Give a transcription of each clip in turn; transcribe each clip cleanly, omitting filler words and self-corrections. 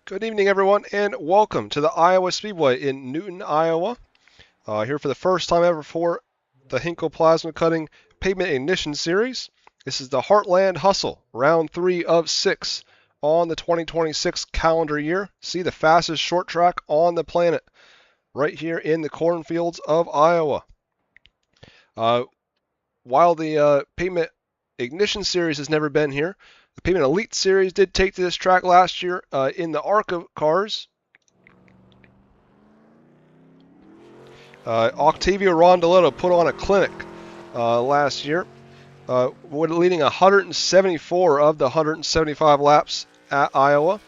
Good evening, everyone, and welcome to the Iowa Speedway in Newton, Iowa. Here for the first time ever for the Hinkle Plasma Cutting Pavement Ignition Series. This is the Heartland Hustle, round 3 of 6 on the 2026 calendar year. See the fastest short track on the planet right here in the cornfields of Iowa. While the Pavement Ignition Series has never been here, the Pavement Elite Series did take to this track last year in the ARCA cars. Octavio Rondoletto put on a clinic last year, leading 174 of the 175 laps at Iowa.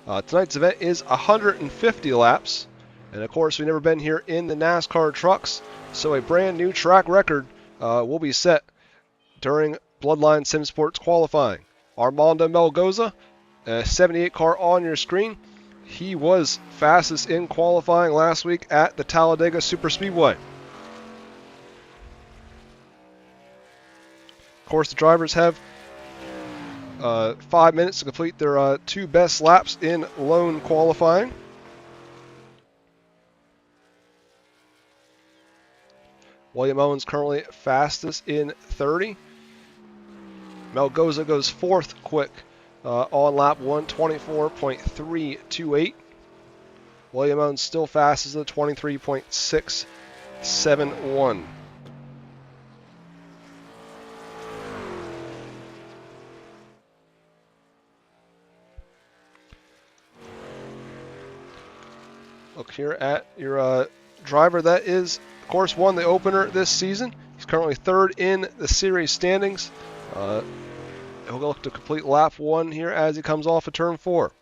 Tonight's event is 150 laps, and of course we've never been here in the NASCAR trucks, so a brand new track record will be set during Bloodline Sim Sports qualifying. Armando Melgoza, a 78 car on your screen. He was fastest in qualifying last week at the Talladega Superspeedway. Of course, the drivers have 5 minutes to complete their 2 best laps in lone qualifying. William Owens currently fastest in 30. Melgoza goes 4th quick on lap 1, 24.328. William Owens still fastest at 23.671. Look here at your driver that is, of course, won the opener this season. He's currently 3rd in the series standings. He'll look to complete lap 1 here as he comes off of turn 4.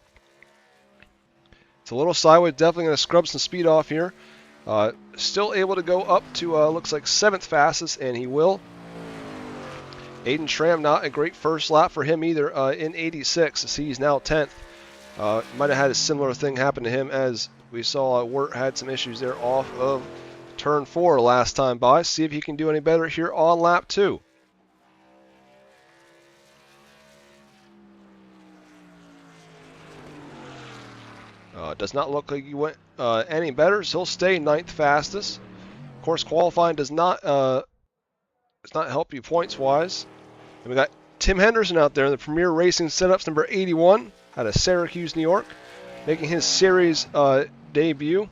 It's a little sideways, definitely going to scrub some speed off here. Still able to go up to, looks like 7th fastest, and he will. Aiden Schramm, not a great first lap for him either in 86. See, he's now 10th. Might have had a similar thing happen to him as we saw Wirt had some issues there off of turn 4 last time by. See if he can do any better here on lap 2. Does not look like he went any better, so he'll stay 9th fastest. Of course, qualifying does not help you points-wise. And we got Tim Henderson out there in the Premier Racing Setups number 81 out of Syracuse, New York, making his series debut.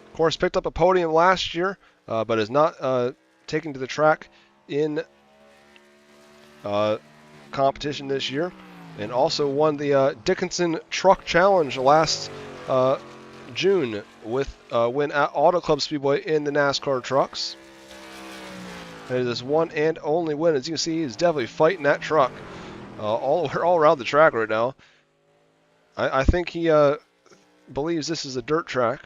Of course, picked up a podium last year, but is not taken to the track in competition this year. And also won the Dickinson Truck Challenge last June with a win at Auto Club Speedway in the NASCAR trucks. And his one and only win. As you can see, he's definitely fighting that truck all around the track right now. I think he believes this is a dirt track.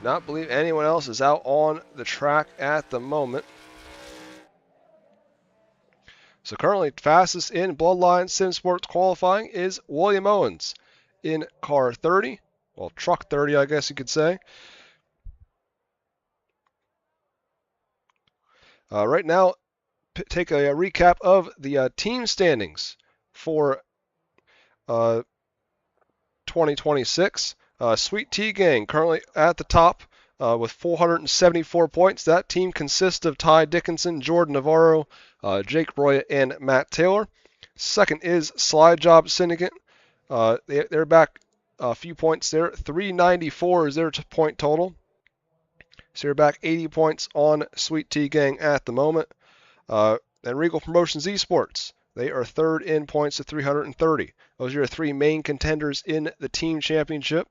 Not believe anyone else is out on the track at the moment. So currently fastest in Bloodline Sim Sports qualifying is William Owens in car 30. Well, truck 30, I guess you could say. Right now, take a recap of the team standings for 2026. Sweet Tea Gang currently at the top with 474 points. That team consists of Ty Dickinson, Jordan Navarro, Jake Roya, and Matt Taylor. Second is Slide Job Syndicate. They're back a few points there. 394 is their point total. So you're back 80 points on Sweet Tea Gang at the moment. And Reigel Promotions Esports, they are 3rd in points at 330. Those are your 3 main contenders in the team championship.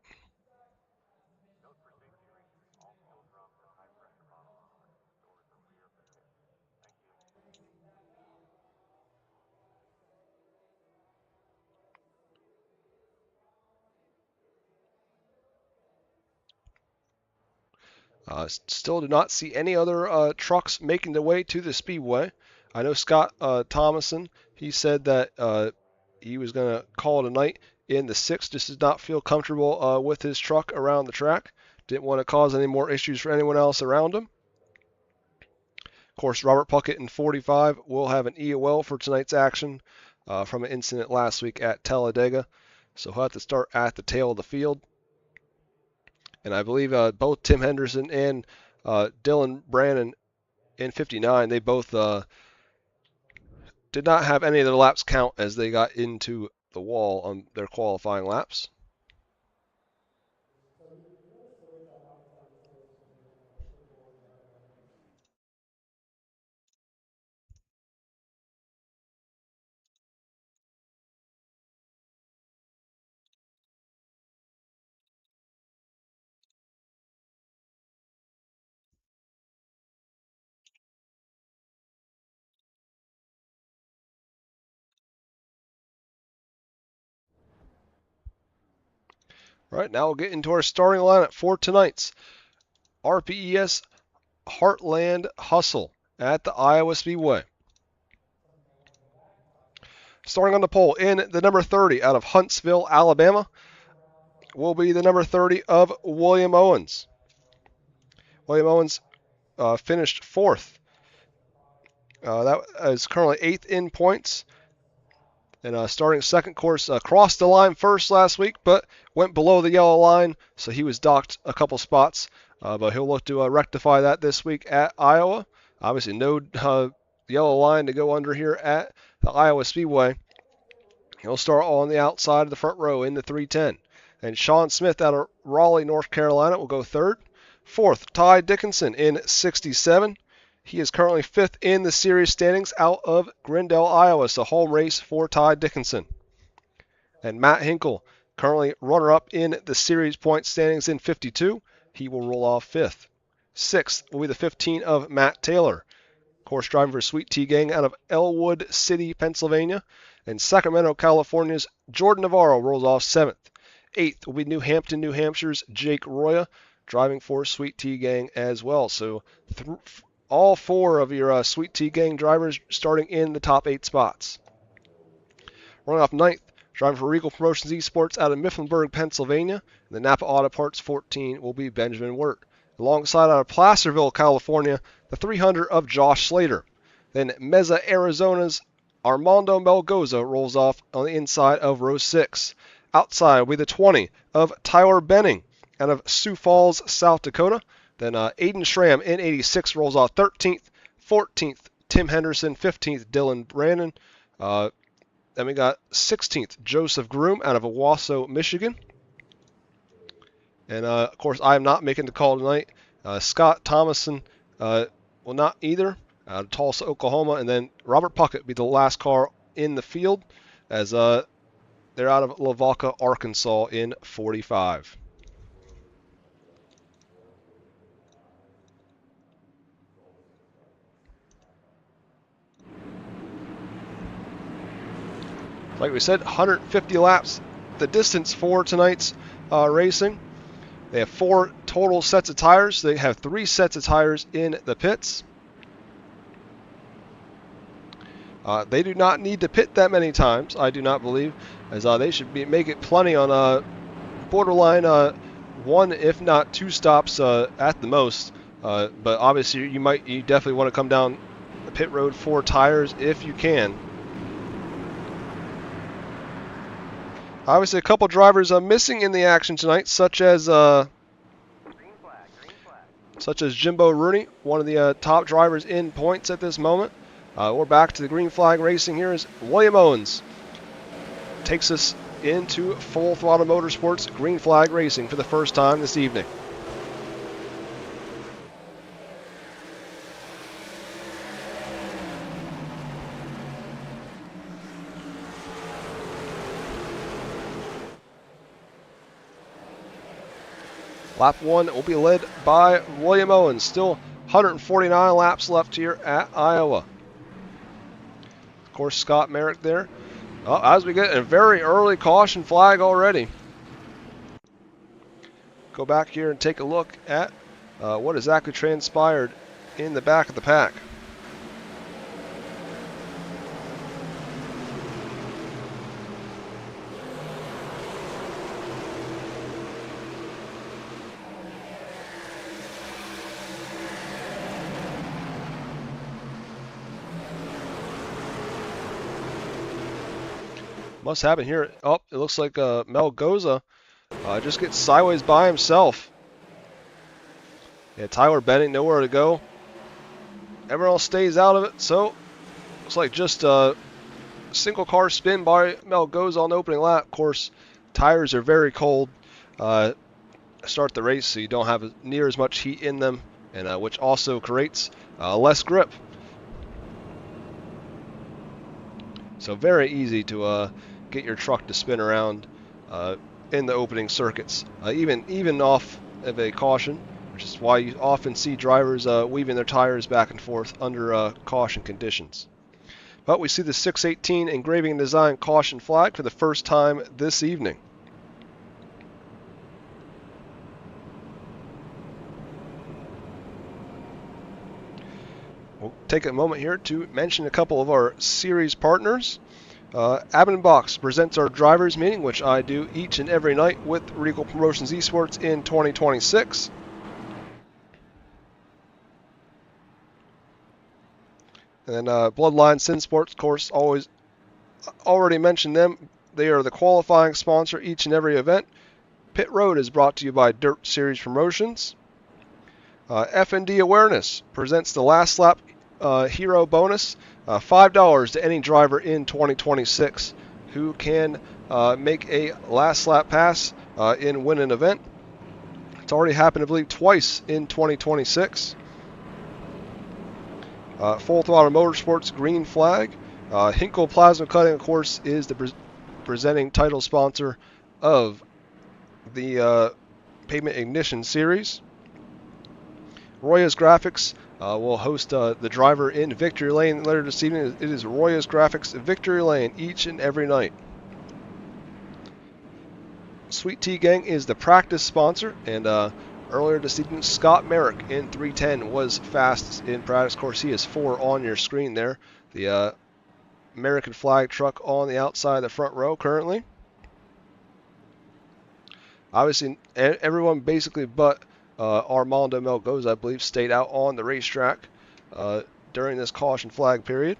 Still do not see any other trucks making their way to the Speedway. I know Scott Thomason, he said that he was going to call it a night in the 6th. Just did not feel comfortable with his truck around the track. Didn't want to cause any more issues for anyone else around him. Of course, Robert Puckett in 45 will have an EOL for tonight's action from an incident last week at Talladega. So he'll have to start at the tail of the field. And I believe both Tim Henderson and Dylan Brannon in 59, they both did not have any of their laps count as they got into the wall on their qualifying laps. All right, now we'll get into our starting lineup for tonight's RPES Heartland Hustle at the Iowa Speedway. Starting on the pole in the number 30 out of Huntsville, Alabama, will be the number 30 of William Owens. William Owens finished 4th. That is currently 8th in points. And starting second, course, crossed the line first last week, but went below the yellow line, so he was docked a couple spots. But he'll look to rectify that this week at Iowa. Obviously, no yellow line to go under here at the Iowa Speedway. He'll start on the outside of the front row in the 310. And Sean Smith out of Raleigh, North Carolina will go 3rd. 4th, Ty Dickinson in 67. He is currently 5th in the series standings out of Grindell, Iowa. So home race for Ty Dickinson. And Matt Hinkle, currently runner-up in the series point standings in 52. He will roll off 5th. 6th will be the 15 of Matt Taylor. Course driving for Sweet Tea Gang out of Elwood City, Pennsylvania. And Sacramento, California's Jordan Navarro rolls off 7th. 8th will be New Hampton, New Hampshire's Jake Roya, driving for Sweet Tea Gang as well. So all 4 of your Sweet Tea Gang drivers starting in the top 8 spots. Running off 9th, driving for Regal Promotions Esports out of Mifflinburg, Pennsylvania. And the Napa Auto Parts 14 will be Benjamin Wirt. Alongside out of Placerville, California, the 300 of Josh Slater. Then Mesa, Arizona's Armando Melgoza rolls off on the inside of row 6. Outside will be the 20 of Tyler Benning out of Sioux Falls, South Dakota. Then Aiden Schramm in 86 rolls off 13th. 14th, Tim Henderson. 15th, Dylan Brannon. Then we got 16th, Joseph Groom out of Owasso, Michigan. And, of course, I am not making the call tonight. Scott Thomason will not either, out of Tulsa, Oklahoma. And then Robert Puckett will be the last car in the field as they're out of Lavaca, Arkansas in 45. Like we said, 150 laps, the distance for tonight's racing. They have 4 total sets of tires. They have 3 sets of tires in the pits. They do not need to pit that many times, I do not believe, as they should make it plenty on borderline 1, if not 2 stops at the most. But obviously, you definitely want to come down the pit road for tires if you can. Obviously, a couple drivers missing in the action tonight, such as Jimbo Rooney, one of the top drivers in points at this moment. We're back to the green flag racing here as William Owens takes us into Full Throttle Motorsports green flag racing for the first time this evening. Lap 1 will be led by William Owens. Still 149 laps left here at Iowa. Of course, Scott Merrick there. As we get a very early caution flag already. Go back here and take a look at what exactly transpired in the back of the pack. Must happen here. Oh, it looks like 𝐏𝐿 just gets sideways by himself. Yeah, Tyler Bennett, nowhere to go. Everyone else stays out of it, so looks like just a single car spin by 𝐏𝐿 on the opening lap. Of course, tires are very cold. Start the race, so you don't have near as much heat in them, and which also creates less grip. So very easy to get your truck to spin around in the opening circuits, even off of a caution, which is why you often see drivers weaving their tires back and forth under caution conditions. But we see the 618 engraving and design caution flag for the first time this evening. We'll take a moment here to mention a couple of our series partners. Abbott & Box presents our drivers meeting, which I do each and every night with Reigel Promotions Esports in 2026. And Bloodline Sin Sports, of course, already mentioned them. They are the qualifying sponsor each and every event. Pit Road is brought to you by Dirt Series Promotions. F&D Awareness presents the Last Lap Hero Bonus, $5 to any driver in 2026 who can make a last lap pass and win an event. It's already happened, I believe, twice in 2026. Full Throttle Motorsports Green Flag. 𝐏𝐿𝐴 Plasma Cutting, of course, is the presenting title sponsor of the Pavement Ignition Series. Roya's Graphics will host the driver in Victory Lane later this evening. It is Roya's Graphics Victory Lane each and every night. Sweet Tea Gang is the practice sponsor, and earlier this evening, Scott Merrick in 310 was fastest in practice. Of course, he is 4 on your screen there. The American flag truck on the outside of the front row currently. Obviously, everyone basically but Armando 𝐏𝐿, I believe, stayed out on the racetrack during this caution flag period.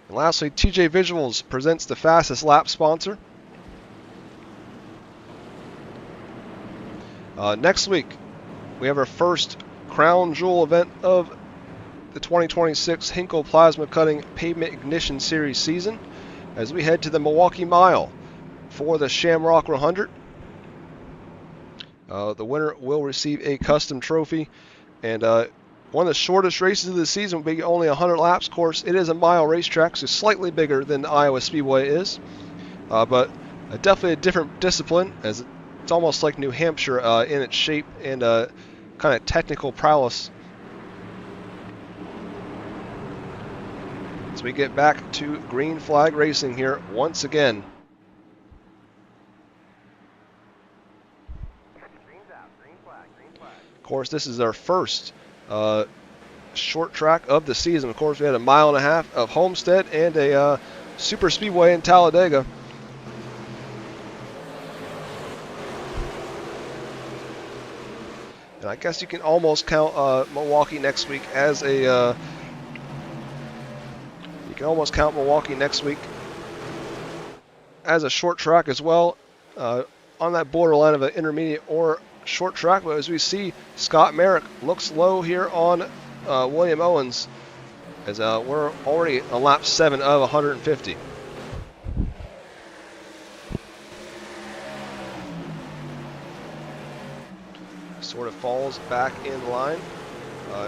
And lastly, TJ Visuals presents the fastest lap sponsor. Next week, we have our first crown jewel event of the 2026 𝐏𝐿𝐴 Plasma Cutting Pavement Ignition Series season as we head to the Milwaukee Mile for the Shamrock 100. The winner will receive a custom trophy, and one of the shortest races of the season will be only 100 laps. Of course, it is a mile racetrack, so slightly bigger than Iowa Speedway is, but definitely a different discipline, as it's almost like New Hampshire in its shape and kind of technical prowess. As we get back to green flag racing here once again. Of course, this is our first short track of the season. Of course, we had a 1.5 miles of Homestead and a super speedway in Talladega. And I guess you can almost count Milwaukee next week as a. You can almost count Milwaukee next week as a short track as well, on that borderline of an intermediate or short track. But as we see, Scott Merrick looks low here on William Owens, as we're already on lap 7 of 150. Sort of falls back in line.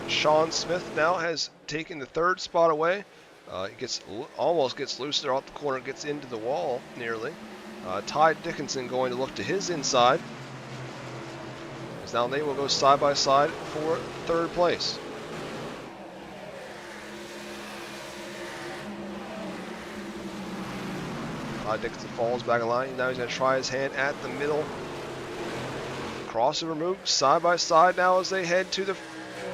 Sean Smith now has taken the 3rd spot away. He almost gets loose there off the corner, gets into the wall nearly. Ty Dickinson going to look to his inside, as now they will go side by side for 3rd place. Ty Dickinson falls back in line. Now he's going to try his hand at the middle. Crossover move side by side now as they head to the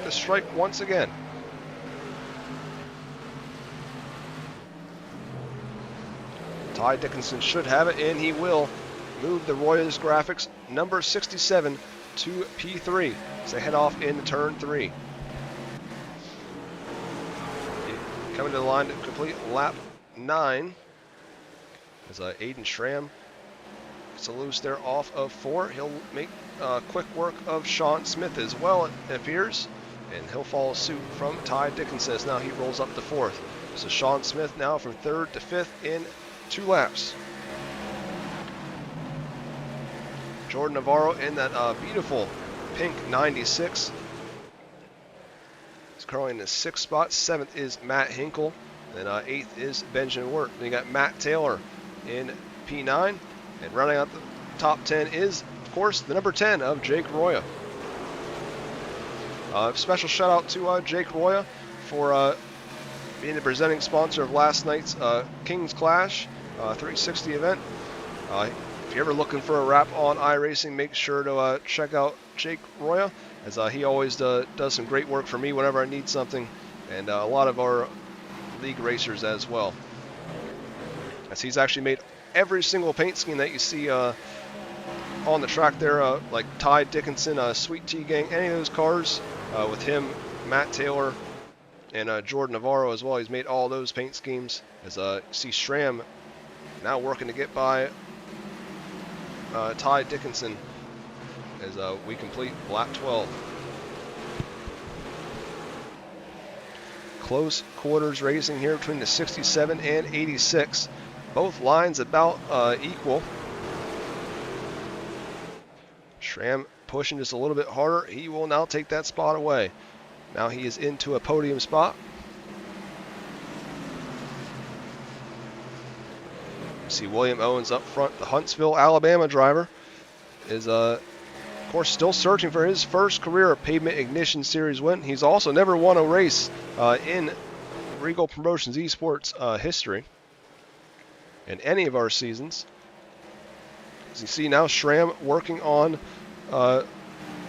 stripe once again. Ty Dickinson should have it, and he will move the Royals Graphics number 67 to P3 as they head off into turn 3. Coming to the line to complete lap 9. As Aiden Schramm gets a loose there off of 4. He'll make quick work of Sean Smith as well, it appears. And he'll follow suit from Ty Dickinson as now he rolls up to 4th. So Sean Smith now from 3rd to 5th in 2 laps. Jordan Navarro in that beautiful pink 96. He's currently in the 6th spot. 7th is Matt Hinkle. And 8th is Benjamin Wirt. Then you got Matt Taylor in P9. And rounding out the top 10 is, of course, the number 10 of Jake Roya. Special shout out to Jake Roya for being the presenting sponsor of last night's King's Clash 360 event. If you're ever looking for a wrap on iRacing, make sure to check out Jake Roya, as he always does some great work for me whenever I need something, and a lot of our league racers as well. As he's actually made every single paint scheme that you see on the track there, like Ty Dickinson, Sweet Tea Gang, any of those cars with him, Matt Taylor, and Jordan Navarro as well. He's made all those paint schemes. As you see Schramm now working to get by Ty Dickinson as we complete lap 12. Close quarters racing here between the 67 and 86. Both lines about equal. Schramm pushing just a little bit harder. He will now take that spot away. Now he is into a podium spot. See William Owens up front, the Huntsville, Alabama driver, is of course still searching for his first career Pavement Ignition Series win. He's also never won a race in Regal Promotions Esports history in any of our seasons. As you see now, Schramm working on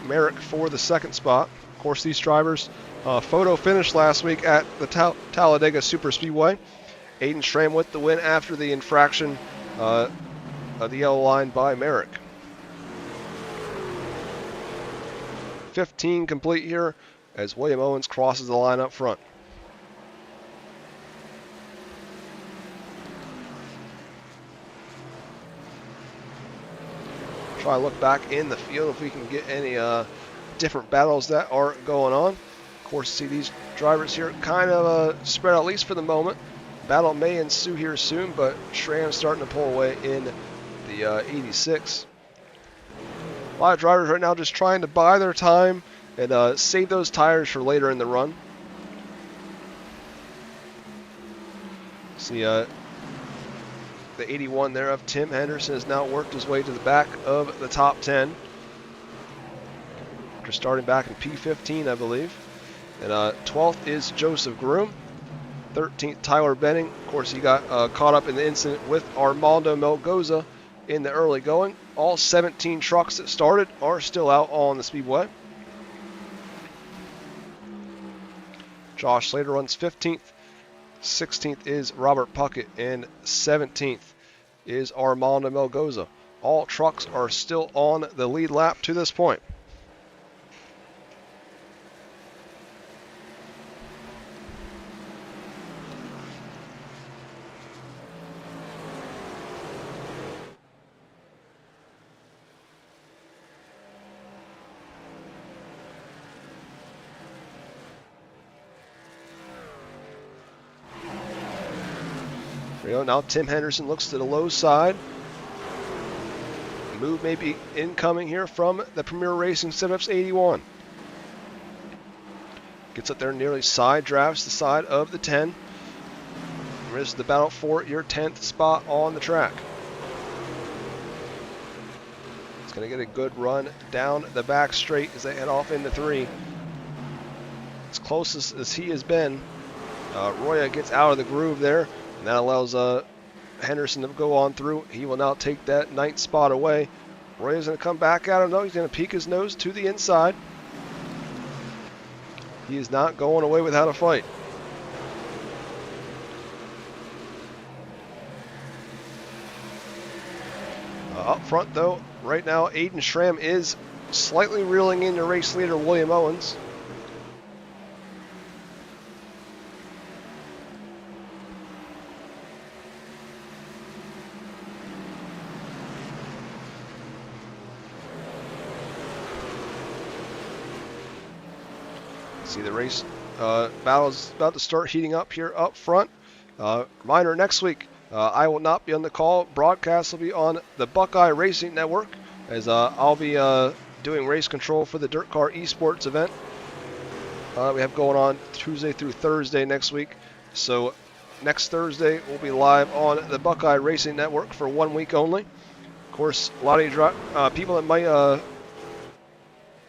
Merrick for the 2nd spot. Of course, these drivers photo finished last week at the Talladega Superspeedway. Aiden Schramm with the win after the infraction of the yellow line by Merrick. 15 complete here as William Owens crosses the line up front. Try to look back in the field if we can get any different battles that are going on. Of course, see these drivers here kind of spread out, at least for the moment. Battle may ensue here soon, but Schramm's starting to pull away in the 86. A lot of drivers right now just trying to buy their time and save those tires for later in the run. See the 81 there of Tim Henderson has now worked his way to the back of the top 10. After starting back in P15, I believe. And 12th is Joseph Groom. 13th, Tyler Benning. Of course, he got caught up in the incident with Armando Melgoza in the early going. All 17 trucks that started are still out on the speedway. Josh Slater runs 15th. 16th is Robert Puckett, and 17th is Armando Melgoza. All trucks are still on the lead lap to this point. Now Tim Henderson looks to the low side. Move may be incoming here from the Premier Racing Setups 81. Gets up there, nearly side drafts the side of the 10. This is the battle for your 10th spot on the track. It's going to get a good run down the back straight as they head off into 3. As close as he has been, Roya gets out of the groove there. And that allows Henderson to go on through. He will now take that 9th spot away. Roy's going to come back at him, though. He's going to peek his nose to the inside. He is not going away without a fight. Up front, though, right now, Aiden Schramm is slightly reeling in the race leader, William Owens. See the race battle's about to start heating up here up front. Reminder, next week I will not be on the call. Broadcast will be on the Buckeye Racing Network, as I'll be doing race control for the Dirt Car Esports event we have going on Tuesday through Thursday next week. So next Thursday we'll be live on the Buckeye Racing Network for 1 week only. Of course, a lot of you people that might that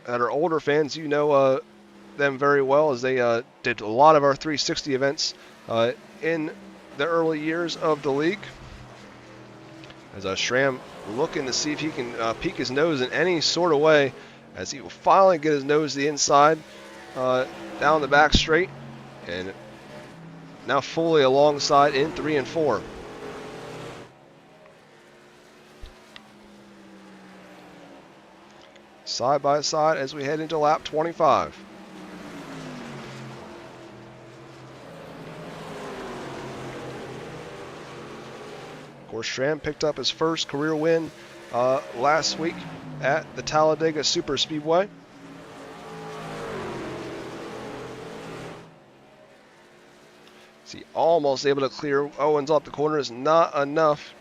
are older fans, you know them very well, as they did a lot of our 360 events in the early years of the league. As Schramm looking to see if he can peek his nose in any sort of way, as he will finally get his nose to the inside, down the back straight, and now fully alongside in 3 and 4. Side by side as we head into lap 25. Of course, Schramm picked up his first career win last week at the Talladega Superspeedway. See, almost able to clear Owens off the corner, is not enough.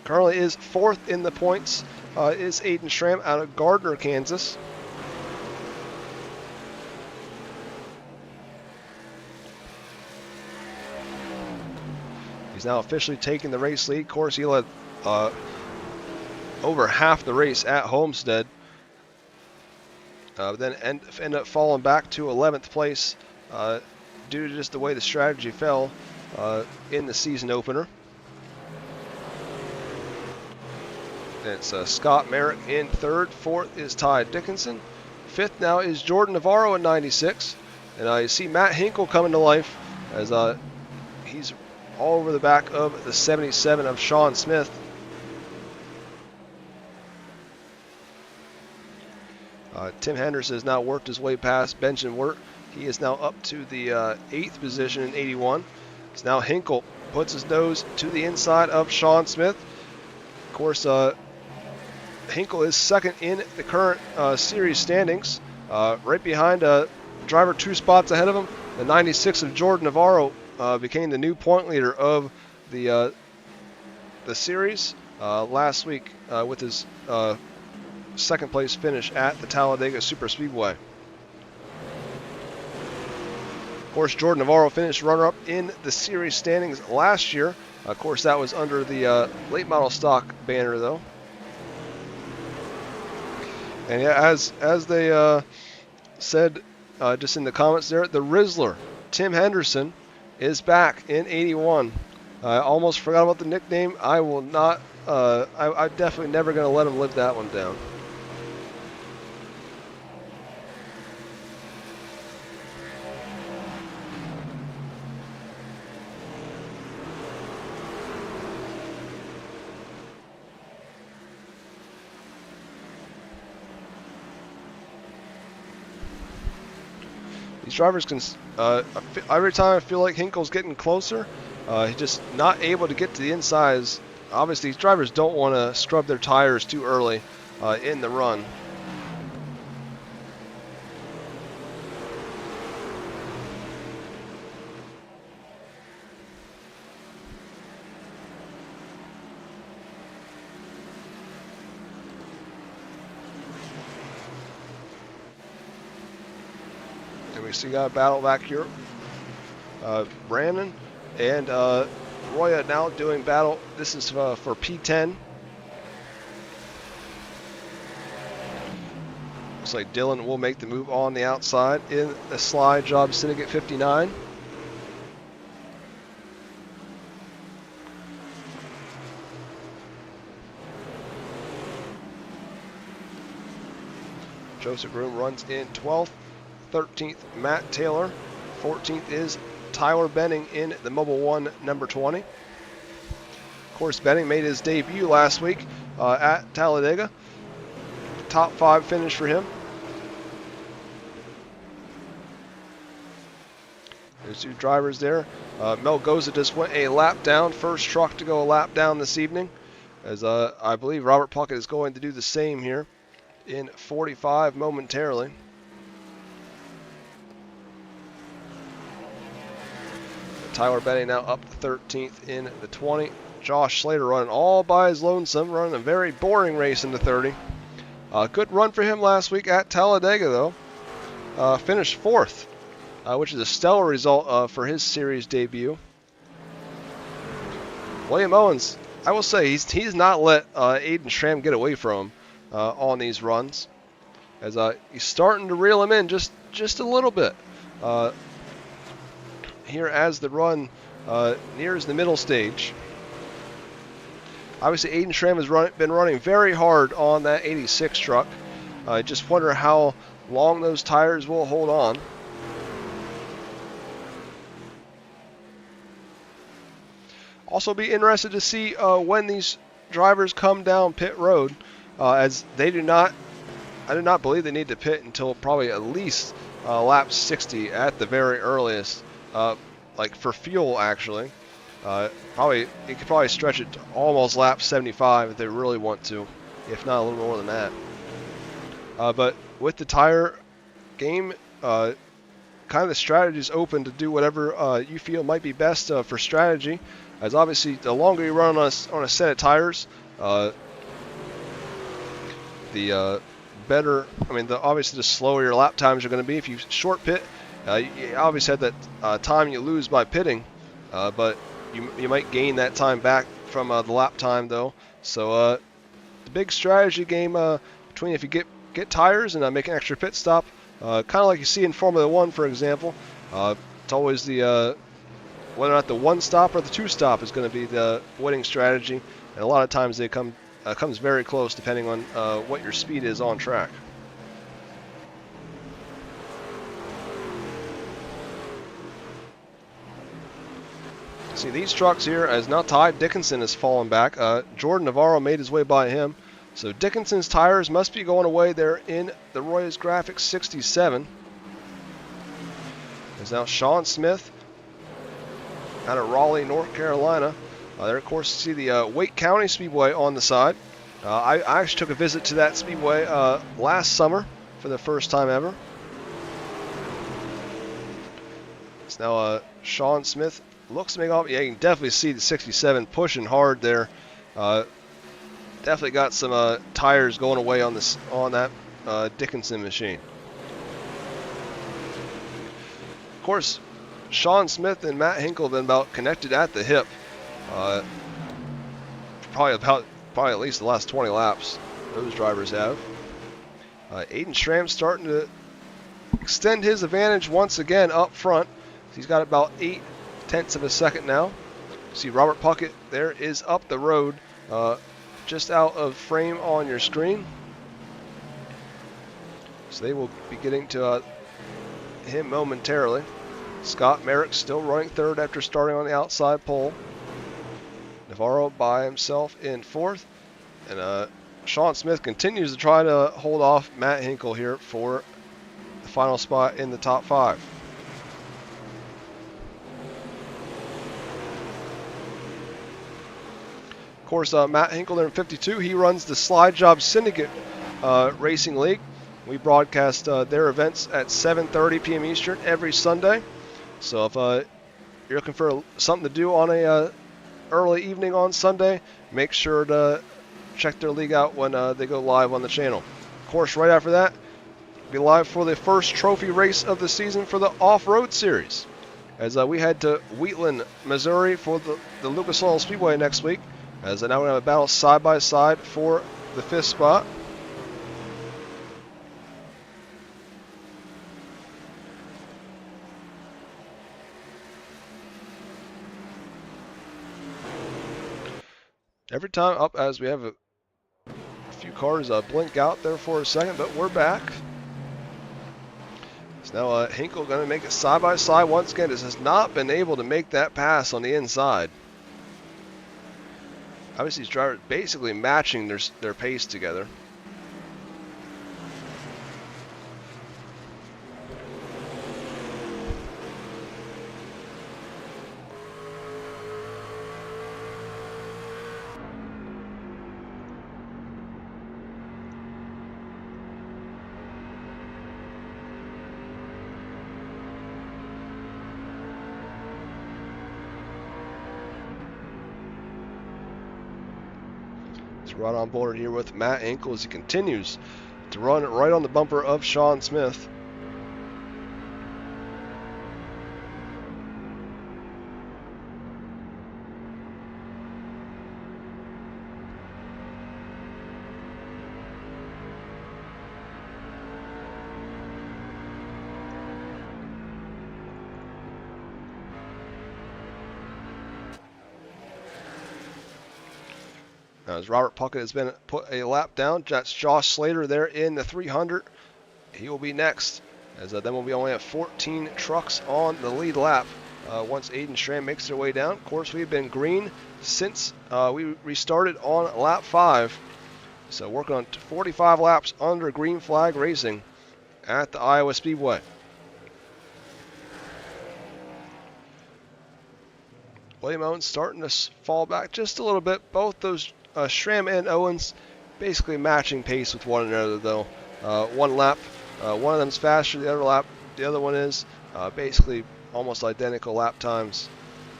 Currently is 4th in the points, is Aiden Schramm out of Gardner, Kansas. He's now officially taking the race lead. Of course, he led over half the race at Homestead. Then ended up falling back to 11th place due to just the way the strategy fell in the season opener. It's Scott Merrick in 3rd. 4th is Ty Dickinson. 5th now is Jordan Navarro in 96. And you see Matt Hinkle coming to life, as he's all over the back of the 77 of Sean Smith. Tim Henderson has now worked his way past Benjamin Wirt. He is now up to the 8th position in 81. So now Hinkle puts his nose to the inside of Sean Smith. Of course, Hinkle is 2nd in the current series standings, right behind driver 2 spots ahead of him. The 96 of Jordan Navarro became the new point leader of the series last week with his 2nd place finish at the Talladega Superspeedway. Of course, Jordan Navarro finished runner-up in the series standings last year. Of course, that was under the late model stock banner, though. And yeah, as they said just in the comments there, the Rizzler, Tim Henderson, is back in 81. I almost forgot about the nickname. I will not. I'm definitely never going to let him live that one down. These drivers can, every time I feel like Hinkle's getting closer, he's just not able to get to the insides. Obviously, these drivers don't want to scrub their tires too early in the run. We see got a battle back here. Brandon and Roya now doing battle. This is for P10. Looks like Dylan will make the move on the outside in the slide job Syndicate 59. Joseph Groom runs in 12th. 13th, Matt Taylor. 14th is Tyler Benning in the Mobile 1 number 20. Of course, Benning made his debut last week at Talladega. Top 5 finish for him. There's 2 drivers there. Mel Goza just went a lap down. First truck to go a lap down this evening, as I believe Robert Puckett is going to do the same here in 45 momentarily. Tyler Benny now up to 13th in the 20. Josh Slater running all by his lonesome, running a very boring race in the 30. Good run for him last week at Talladega, though. Finished 4th, which is a stellar result for his series debut. William Owens, I will say, he's not let Aiden Schramm get away from him on these runs, as he's starting to reel him in just a little bit. Here as the run nears the middle stage. Obviously, Aiden Schramm has been running very hard on that 86 truck. I just wonder how long those tires will hold on. Also be interested to see when these drivers come down pit road, as I do not believe they need to pit until probably at least lap 60 at the very earliest, like for fuel actually. You could probably stretch it to almost lap 75 if they really want to, if not a little more than that. But with the tire game, kind of the strategy is open to do whatever you feel might be best for strategy. As obviously, the longer you run on a set of tires, the better. I mean, obviously, the slower your lap times are going to be. If you short pit, you obviously have that time you lose by pitting, but you might gain that time back from the lap time, though. So the big strategy game between if you get tires and make an extra pit stop, kind of like you see in Formula 1, for example. It's always the whether or not the one stop or the two stop is going to be the winning strategy, and a lot of times they comes very close depending on what your speed is on track. See these trucks here, as now Ty Dickinson has fallen back. Jordan Navarro made his way by him. So Dickinson's tires must be going away there in the Roy's Graphics 67. There's now Sean Smith out of Raleigh, North Carolina. There, of course, you see the Wake County Speedway on the side. I actually took a visit to that speedway last summer for the first time ever. It's now Sean Smith. Looks to make off. Yeah, you can definitely see the 67 pushing hard there. Definitely got some tires going away on that Dickinson machine. Of course, Sean Smith and Matt Hinkle have been about connected at the hip. Probably at least the last 20 laps those drivers have. Aiden Schramm starting to extend his advantage once again up front. He's got about 0.8 of a second now. See Robert Puckett there is up the road, just out of frame on your screen. So they will be getting to him momentarily. Scott Merrick still running third after starting on the outside pole. Navarro by himself in fourth. And Sean Smith continues to try to hold off Matt Hinkle here for the final spot in the top 5. Of course, Matt Hinkle there in 52, he runs the Slide Job Syndicate Racing League. We broadcast their events at 7:30 p.m. Eastern every Sunday. So if you're looking for something to do on a early evening on Sunday, make sure to check their league out when they go live on the channel. Of course, right after that, be live for the first trophy race of the season for the Off-Road Series. As we head to Wheatland, Missouri for the Lucas Oil Speedway next week. As now we're going to have a battle side by side for the 5th spot. Every time up, as we have a few cars blink out there for a second, but we're back. So now Hinkle going to make it side by side once again. This has not been able to make that pass on the inside. Obviously, these drivers basically matching their pace together. right on board here with Matt Hinkle as he continues to run right on the bumper of Sean Smith. Now, as Robert Puckett has been put a lap down, that's Josh Slater there in the 300. He will be next, as then we'll be only have 14 trucks on the lead lap once Aiden Schramm makes their way down. Of course, we've been green since we restarted on lap 5. So working on 45 laps under green flag racing at the Iowa Speedway. William Owens starting to fall back just a little bit. Both those Schramm and Owens basically matching pace with one another, though. One lap, one of them's faster, the other one is. Basically almost identical lap times.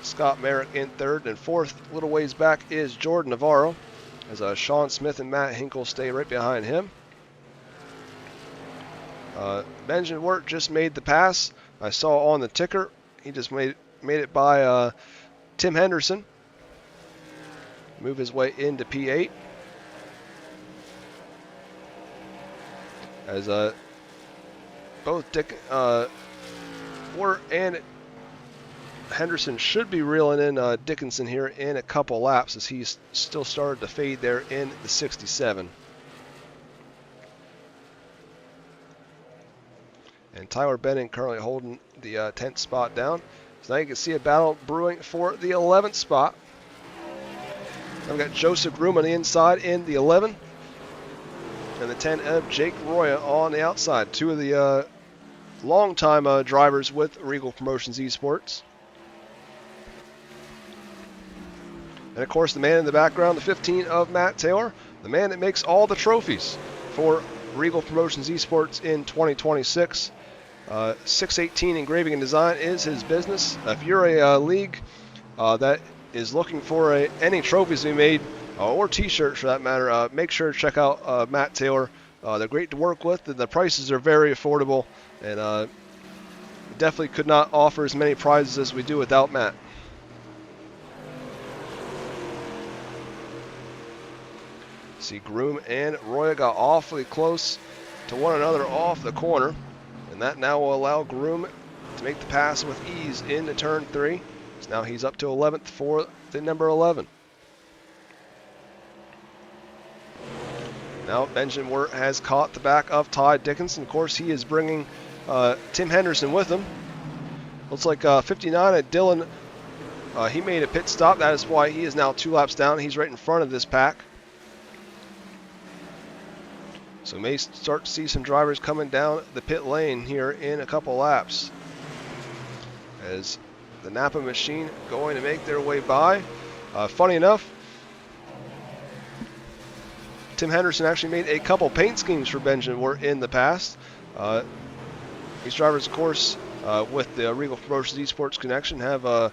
Scott Merrick in third, and fourth, a little ways back, is Jordan Navarro, as Sean Smith and Matt Hinkle stay right behind him. Benjamin Wirt just made the pass. I saw on the ticker he just made it by Tim Henderson. Move his way into P8. As both Wirt and Henderson should be reeling in Dickinson here in a couple laps, as he's still started to fade there in the 67. And Tyler Benning currently holding the 10th spot down. So now you can see a battle brewing for the 11th spot. Now we've got Joseph Groom on the inside in the 11. And the 10 of Jake Roya on the outside. Two of the longtime drivers with Regal Promotions Esports. And of course the man in the background, the 15 of Matt Taylor, the man that makes all the trophies for Regal Promotions Esports in 2026. 618 Engraving and Design is his business. If you're a league that is looking for any trophies to be made, or t-shirts for that matter, make sure to check out Matt Taylor. They're great to work with, and the prices are very affordable, and definitely could not offer as many prizes as we do without Matt. See, Groom and Roya got awfully close to one another off the corner, and that now will allow Groom to make the pass with ease into turn 3. So now he's up to 11th for the number 11. Now Benjamin Wirt has caught the back of Ty Dickinson. Of course, he is bringing Tim Henderson with him. Looks like 59 at Dylan. He made a pit stop. That is why he is now 2 laps down. He's right in front of this pack. So we may start to see some drivers coming down the pit lane here in a couple laps, as the Napa machine going to make their way by. Funny enough, Tim Henderson actually made a couple paint schemes for Benjamin Wirt in the past. These drivers, of course, with the Regal Promotions Esports connection, have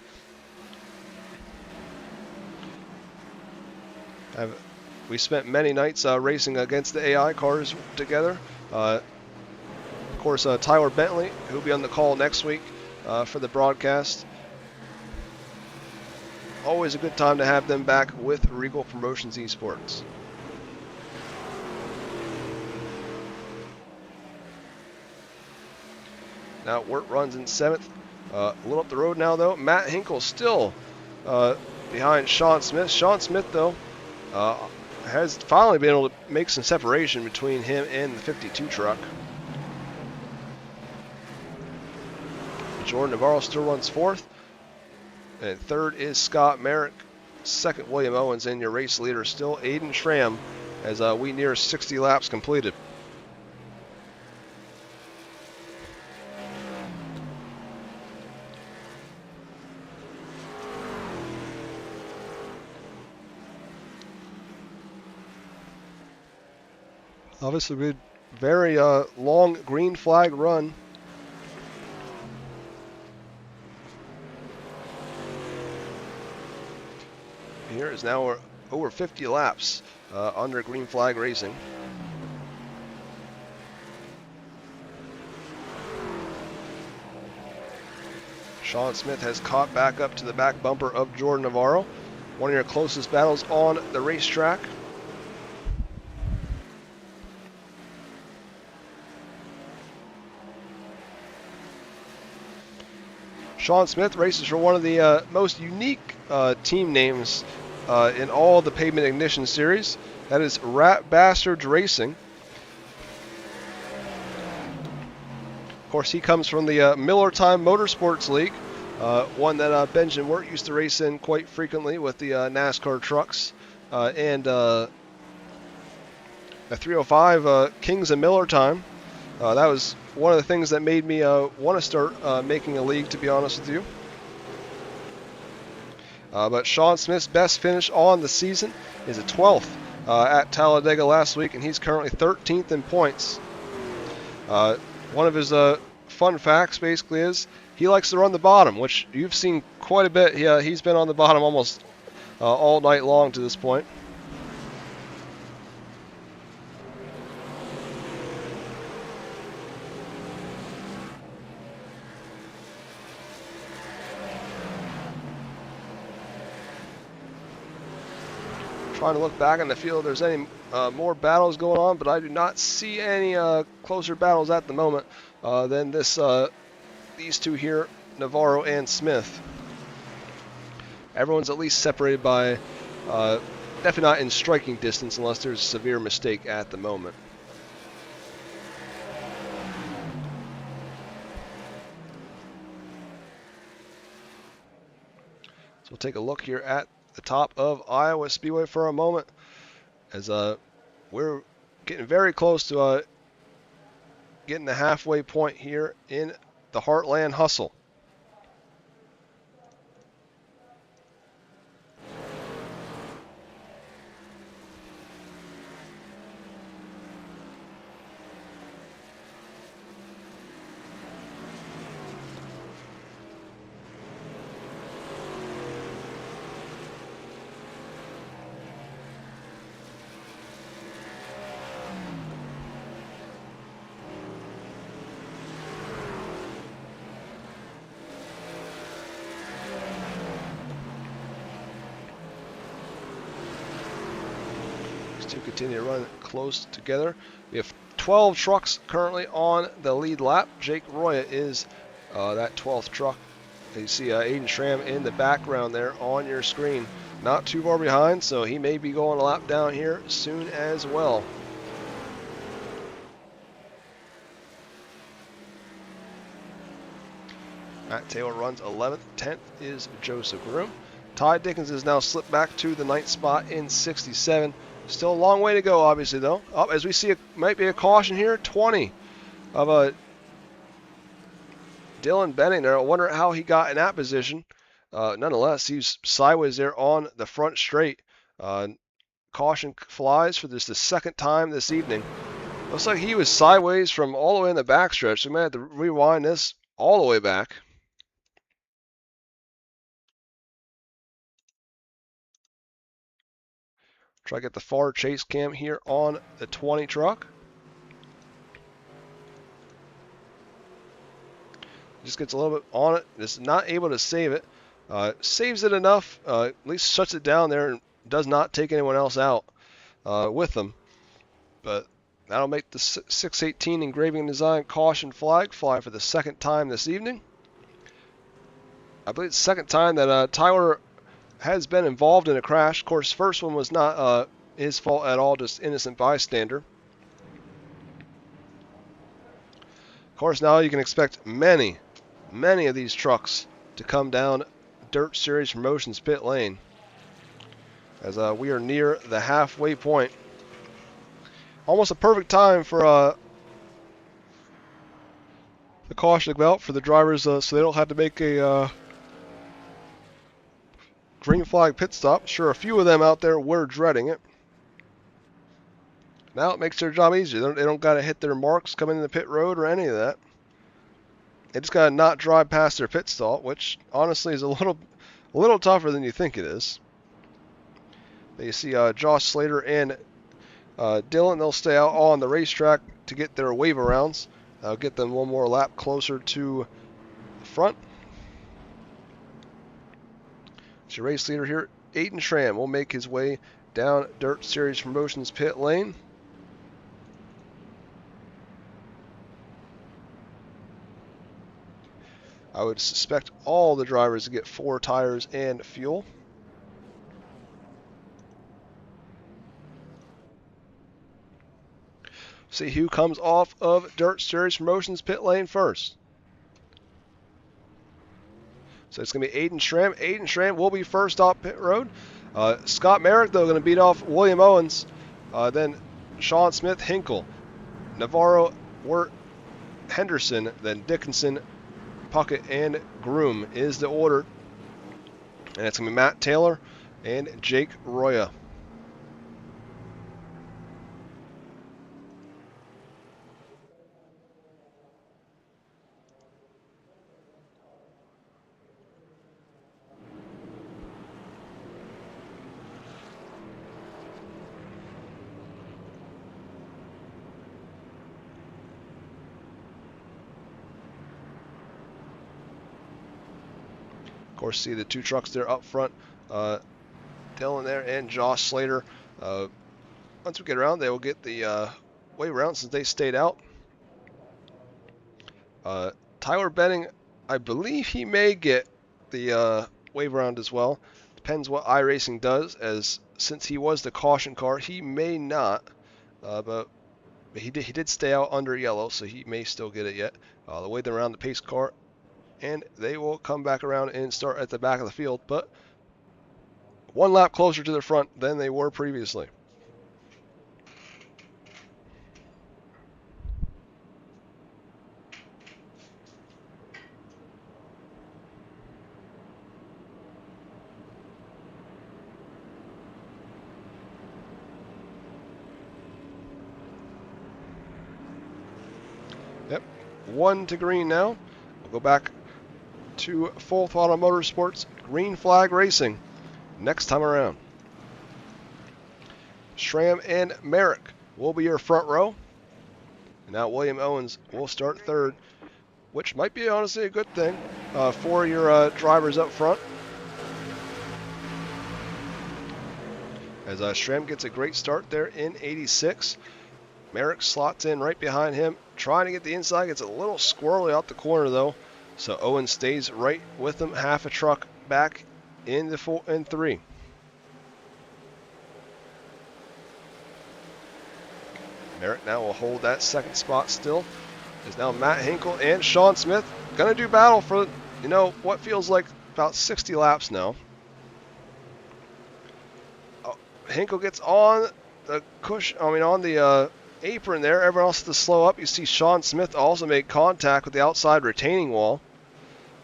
we spent many nights racing against the AI cars together. Of course, Tyler Bentley, who will be on the call next week for the broadcast. Always a good time to have them back with Regal Promotions Esports. Now Wirt runs in 7th. A little up the road now, though. Matt Hinkle still behind Sean Smith. Sean Smith, though, has finally been able to make some separation between him and the 52 truck. Jordan Navarro still runs 4th. And 3rd is Scott Merrick. 2nd, William Owens. And your race leader still Aiden Schramm, as we near 60 laps completed. Obviously, a very long green flag run. Here is now over 50 laps under green flag racing. Sean Smith has caught back up to the back bumper of Jordan Navarro. One of your closest battles on the racetrack. Sean Smith races for one of the most unique team names in all the Pavement Ignition series. That is Rat Bastards Racing. Of course, he comes from the Miller Time Motorsports League, one that Benjamin Wirt used to race in quite frequently with the NASCAR trucks, and the 305 Kings of Miller Time. That was one of the things that made me want to start making a league, to be honest with you. But Sean Smith's best finish on the season is a 12th at Talladega last week, and he's currently 13th in points. One of his fun facts basically is he likes to run the bottom, which you've seen quite a bit. He's been on the bottom almost all night long to this point. Trying to look back in the field if there's any more battles going on, but I do not see any closer battles at the moment than these two here, Navarro and Smith. Everyone's at least separated by definitely not in striking distance unless there's a severe mistake at the moment. So we'll take a look here at the top of Iowa Speedway for a moment, as we're getting very close to getting the halfway point here in the Heartland Hustle. To continue to run close together. We have 12 trucks currently on the lead lap. Jake Roya is that 12th truck. You see Aiden Schramm in the background there on your screen. Not too far behind, so he may be going a lap down here soon as well. Matt Taylor runs 11th. 10th is Joseph Groom. Ty Dickens is now slipped back to the 9th spot in 67. Still a long way to go, obviously, though. Up as we see, it might be a caution here. 20 of Dylan Benning there. I wonder how he got in that position. Nonetheless, he's sideways there on the front straight. Caution flies for this the second time this evening. Looks like he was sideways from all the way in the backstretch. So we might have to rewind this all the way back. Try to get the far chase cam here on the 20 truck. Just gets a little bit on it. Is not able to save it. Saves it enough. At least shuts it down there and does not take anyone else out with them. But that'll make the 618 engraving and design caution flag fly for the second time this evening. I believe it's the second time that Tyler has been involved in a crash. Of course, first one was not his fault at all, just innocent bystander. Of course, now you can expect many of these trucks to come down Dirt Series Promotions pit lane, as we are near the halfway point. Almost a perfect time for the caution belt for the drivers, so they don't have to make a green flag pit stop. Sure, a few of them out there were dreading it. Now it makes their job easier. They don't got to hit their marks coming in the pit road or any of that. They just got to not drive past their pit stall, which honestly is a little tougher than you think it is. They see Josh Slater and Dylan. They'll stay out on the racetrack to get their wave arounds. That'll get them one more lap closer to the front. It's your race leader here, Aiden Schramm, will make his way down Dirt Series Promotions pit lane. I would suspect all the drivers to get 4 tires and fuel. See who comes off of Dirt Series Promotions pit lane first. So it's going to be Aiden Schramm. Aiden Schramm will be first off pit road. Scott Merrick, though, going to beat off William Owens. Then Sean Smith, Hinkle. Navarro, Wirt, Henderson. Then Dickinson, Puckett, and Groom is the order. And it's going to be Matt Taylor and Jake Roya. Of course, see the 2 trucks there up front. Dylan there and Josh Slater. Once we get around, they will get the way around since they stayed out. Tyler Benning, I believe he may get the wave around as well. Depends what iRacing does, as since he was the caution car, he may not. But he did stay out under yellow, so he may still get it yet. The way they're around the pace car, and they will come back around and start at the back of the field, but 1 lap closer to the front than they were previously. Yep, 1 to green now. We'll go back to Full Throttle Motorsports Green Flag Racing next time around. Schramm and Merrick will be your front row. And now William Owens will start third, which might be honestly a good thing for your drivers up front. As Schramm gets a great start there in 86. Merrick slots in right behind him, trying to get the inside. Gets a little squirrely out the corner though. So Owen stays right with them, half a truck back in the 4 and 3. Merrick now will hold that second spot still. Is now Matt Hinkle and Sean Smith going to do battle for, what feels like about 60 laps now. Hinkle gets on the on the apron there. Everyone else has to slow up. You see Sean Smith also make contact with the outside retaining wall.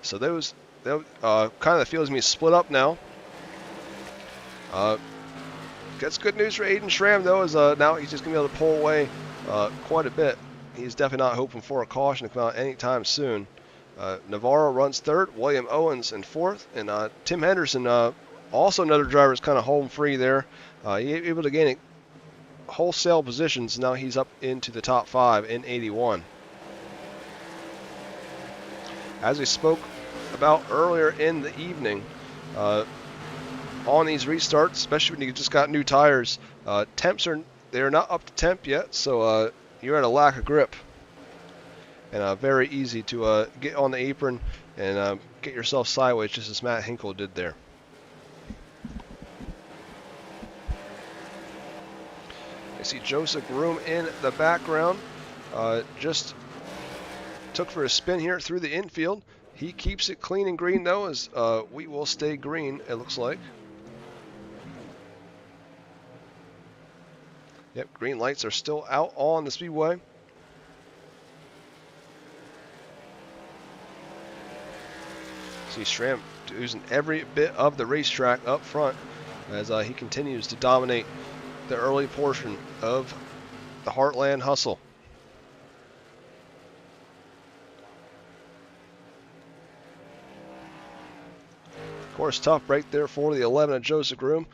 So those kind of the field's going to be split up now. That's good news for Aiden Schramm, though, as now he's just going to be able to pull away quite a bit. He's definitely not hoping for a caution to come out anytime soon. Navarro runs third, William Owens in fourth, and Tim Henderson, also another driver, is kind of home free there. He able to gain wholesale positions. Now he's up into the top 5 in 81. As we spoke about earlier in the evening, on these restarts, especially when you just got new tires, temps they're not up to temp yet, so you're at a lack of grip, and very easy to get on the apron and get yourself sideways, just as Matt Hinkle did there. I see Joseph Groom in the background, just took for a spin here through the infield. He keeps it clean and green though, as we will stay green, it looks like. Yep, green lights are still out on the speedway. See Schramm using every bit of the racetrack up front as he continues to dominate the early portion of the Heartland Hustle. Of course, tough break there for the 11 of Joseph Groom.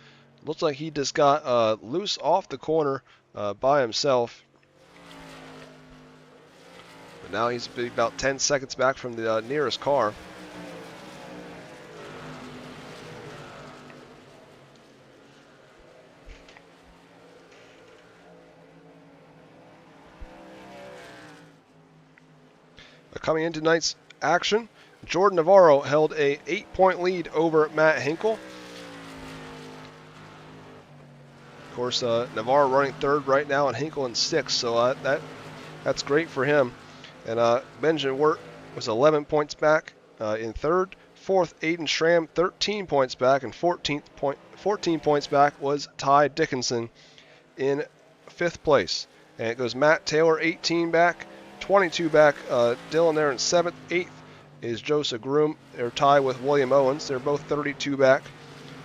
Looks like he just got loose off the corner by himself. But now he's about 10 seconds back from the nearest car. Coming into tonight's action, Jordan Navarro held a 8-point lead over Matt Hinkle. Of course, Navarro running third right now and Hinkle in sixth, so that's great for him. And Benjamin Wirt was 11 points back in third. Fourth, Aiden Schramm 13 points back, and 14 points back was Ty Dickinson in fifth place. And it goes Matt Taylor 18 back. 22 back, Dylan there in 7th. 8th is Joseph Groom. They're tied with William Owens. They're both 32 back.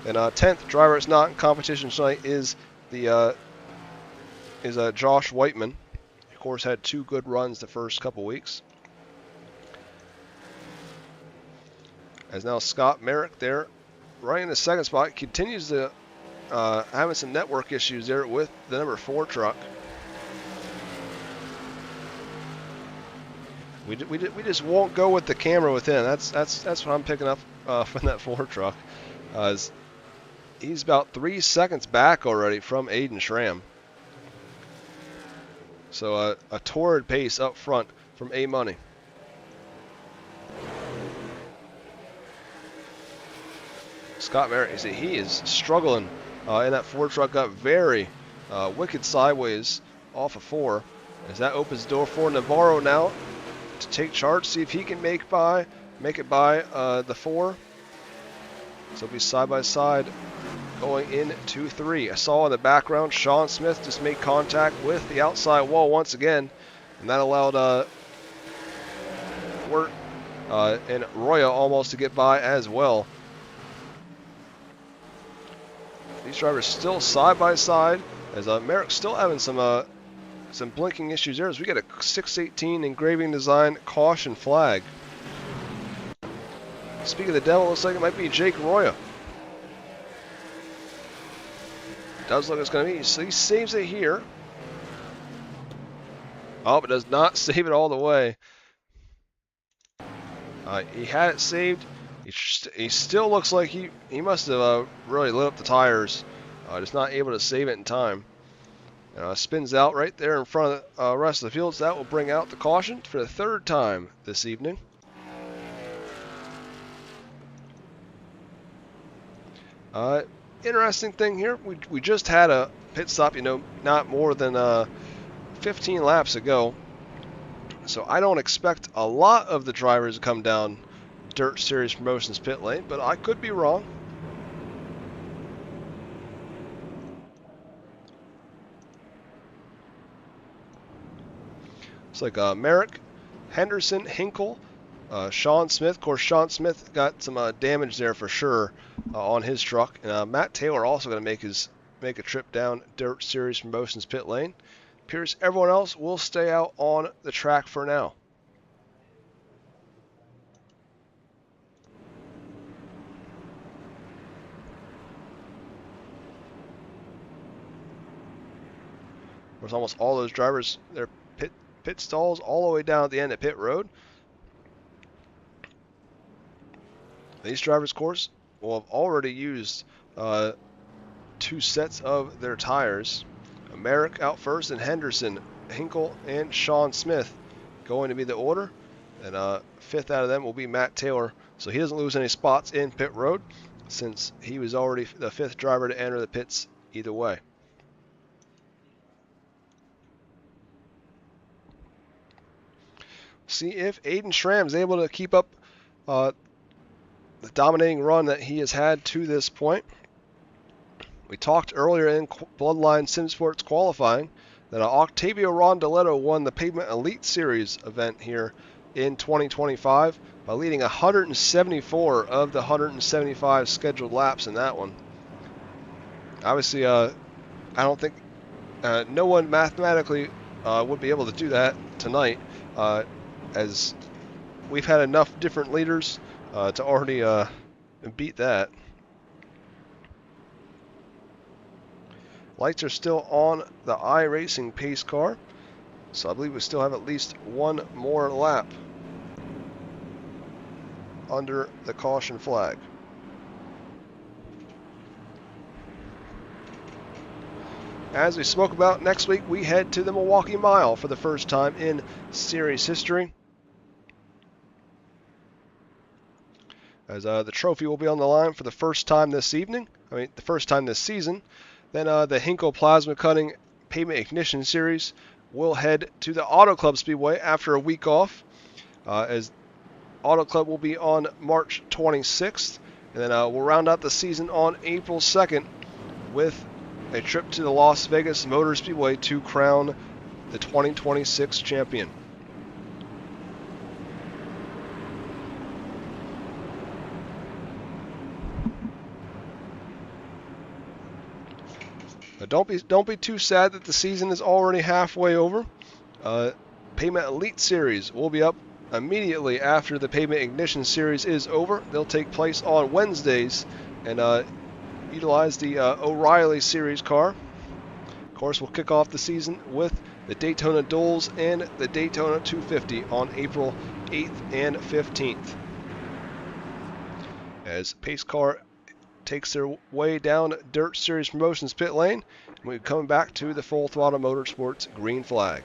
And 10th driver that's not in competition tonight is Josh Whiteman. Of course, had 2 good runs the first couple weeks. As now Scott Merrick there, right in the second spot, continues to having some network issues there with the number 4 truck. We just won't go with the camera with him. That's what I'm picking up from that 4 truck. He's about 3 seconds back already from Aiden Schramm. So a torrid pace up front from A-Money. Scott Merritt, you see, he is struggling in that 4 truck. Got very wicked sideways off of 4. As that opens the door for Navarro now to take charge, see if he can make it by the 4. So it'll be side by side going into 3. I saw in the background Sean Smith just made contact with the outside wall once again, and that allowed Wirt and Roya almost to get by as well. These drivers still side by side, as Merrick's still having some blinking issues there, as we get a 618 engraving design caution flag. Speaking of the devil, it looks like it might be Jake Roya. Does look it's going to be. So he saves it here. Oh, but does not save it all the way. He had it saved. He still looks like he must have really lit up the tires. Just not able to save it in time. Spins out right there in front of the rest of the field, so that will bring out the caution for the 3rd time this evening. Interesting thing here, we just had a pit stop, not more than 15 laps ago. So I don't expect a lot of the drivers to come down Dirt Series Promotions pit lane, but I could be wrong. It's like Merrick, Henderson, Hinkle, Sean Smith. Of course, Sean Smith got some damage there for sure on his truck. And Matt Taylor also going to make a trip down Dirt Series Promotions pit lane. Appears everyone else will stay out on the track for now. There's almost all those drivers, their pit stalls all the way down at the end of pit road. These drivers, of course, will have already used 2 sets of their tires. Merrick out first, and Henderson, Hinkle, and Sean Smith going to be the order. And 5th out of them will be Matt Taylor. So he doesn't lose any spots in pit road, since he was already the 5th driver to enter the pits either way. See if Aiden Schramm is able to keep up the dominating run that he has had to this point. We talked earlier in Bloodline Sim Sports qualifying that Octavio Rondeletto won the Pavement Elite Series event here in 2025 by leading 174 of the 175 scheduled laps in that one. Obviously, I don't think no one mathematically would be able to do that tonight, as we've had enough different leaders to already beat that. Lights are still on the iRacing pace car, so I believe we still have at least one more lap under the caution flag. As we spoke about, next week we head to the Milwaukee Mile for the first time in series history, as the trophy will be on the line for the first time this season. Then the Hinkle Plasma Cutting Pavement Ignition Series will head to the Auto Club Speedway after a week off, as Auto Club will be on March 26th, and then we'll round out the season on April 2nd with a trip to the Las Vegas Motor Speedway to crown the 2026 champion. Don't be too sad that the season is already halfway over. Pavement Elite Series will be up immediately after the Pavement Ignition Series is over. They'll take place on Wednesdays and utilize the O'Reilly Series car. Of course, we'll kick off the season with the Daytona Duels and the Daytona 250 on April 8th and 15th. As pace car takes their way down Dirt Series Promotions pit lane, and we're coming back to the Full Throttle Motorsports green flag.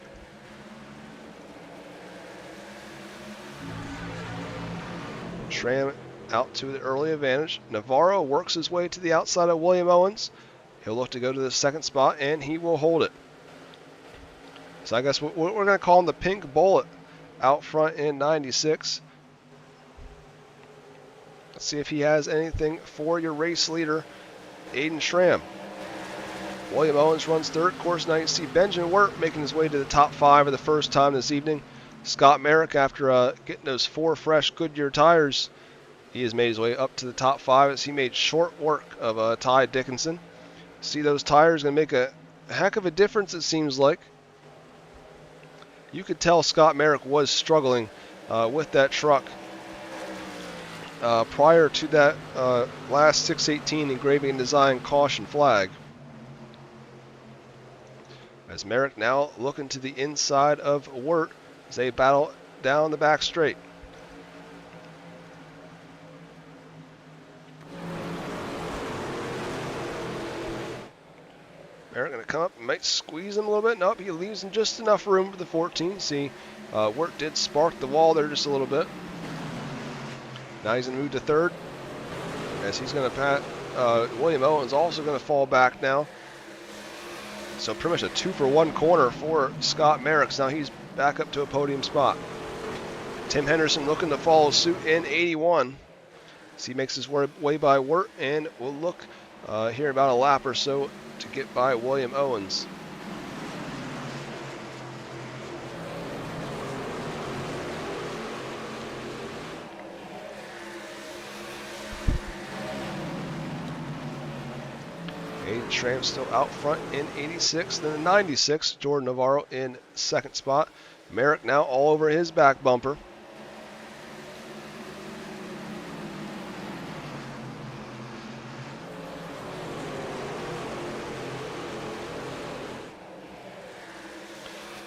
Schramm out to the early advantage. Navarro works his way to the outside of William Owens. He'll look to go to the second spot, and he will hold it. So I guess we're going to call him the Pink Bullet out front in 96. Let's see if he has anything for your race leader, Aiden Schramm. William Owens runs third. Of course, now you see Benjamin Wirt making his way to the top 5 for the first time this evening. Scott Merrick, after getting those 4 fresh Goodyear tires, he has made his way up to the top 5 as he made short work of Ty Dickinson. See, those tires going to make a heck of a difference, it seems like. You could tell Scott Merrick was struggling with that truck prior to that last 618 engraving and design caution flag. As Merrick now looking to the inside of Wirt as they battle down the back straight. Merrick going to come up and might squeeze him a little bit. Nope, he leaves him just enough room for the 14. See, Wirt did spark the wall there just a little bit. Now he's going to move to third, as he's going to pat. William Owens also going to fall back now. So pretty much a 2-for-1 corner for Scott Merrick. Now he's back up to a podium spot. Tim Henderson looking to follow suit in 81. As he makes his way by Wirt, and will look here about a lap or so to get by William Owens. Aiden Schramm still out front in 86, then in 96, Jordan Navarro in second spot. Merrick now all over his back bumper.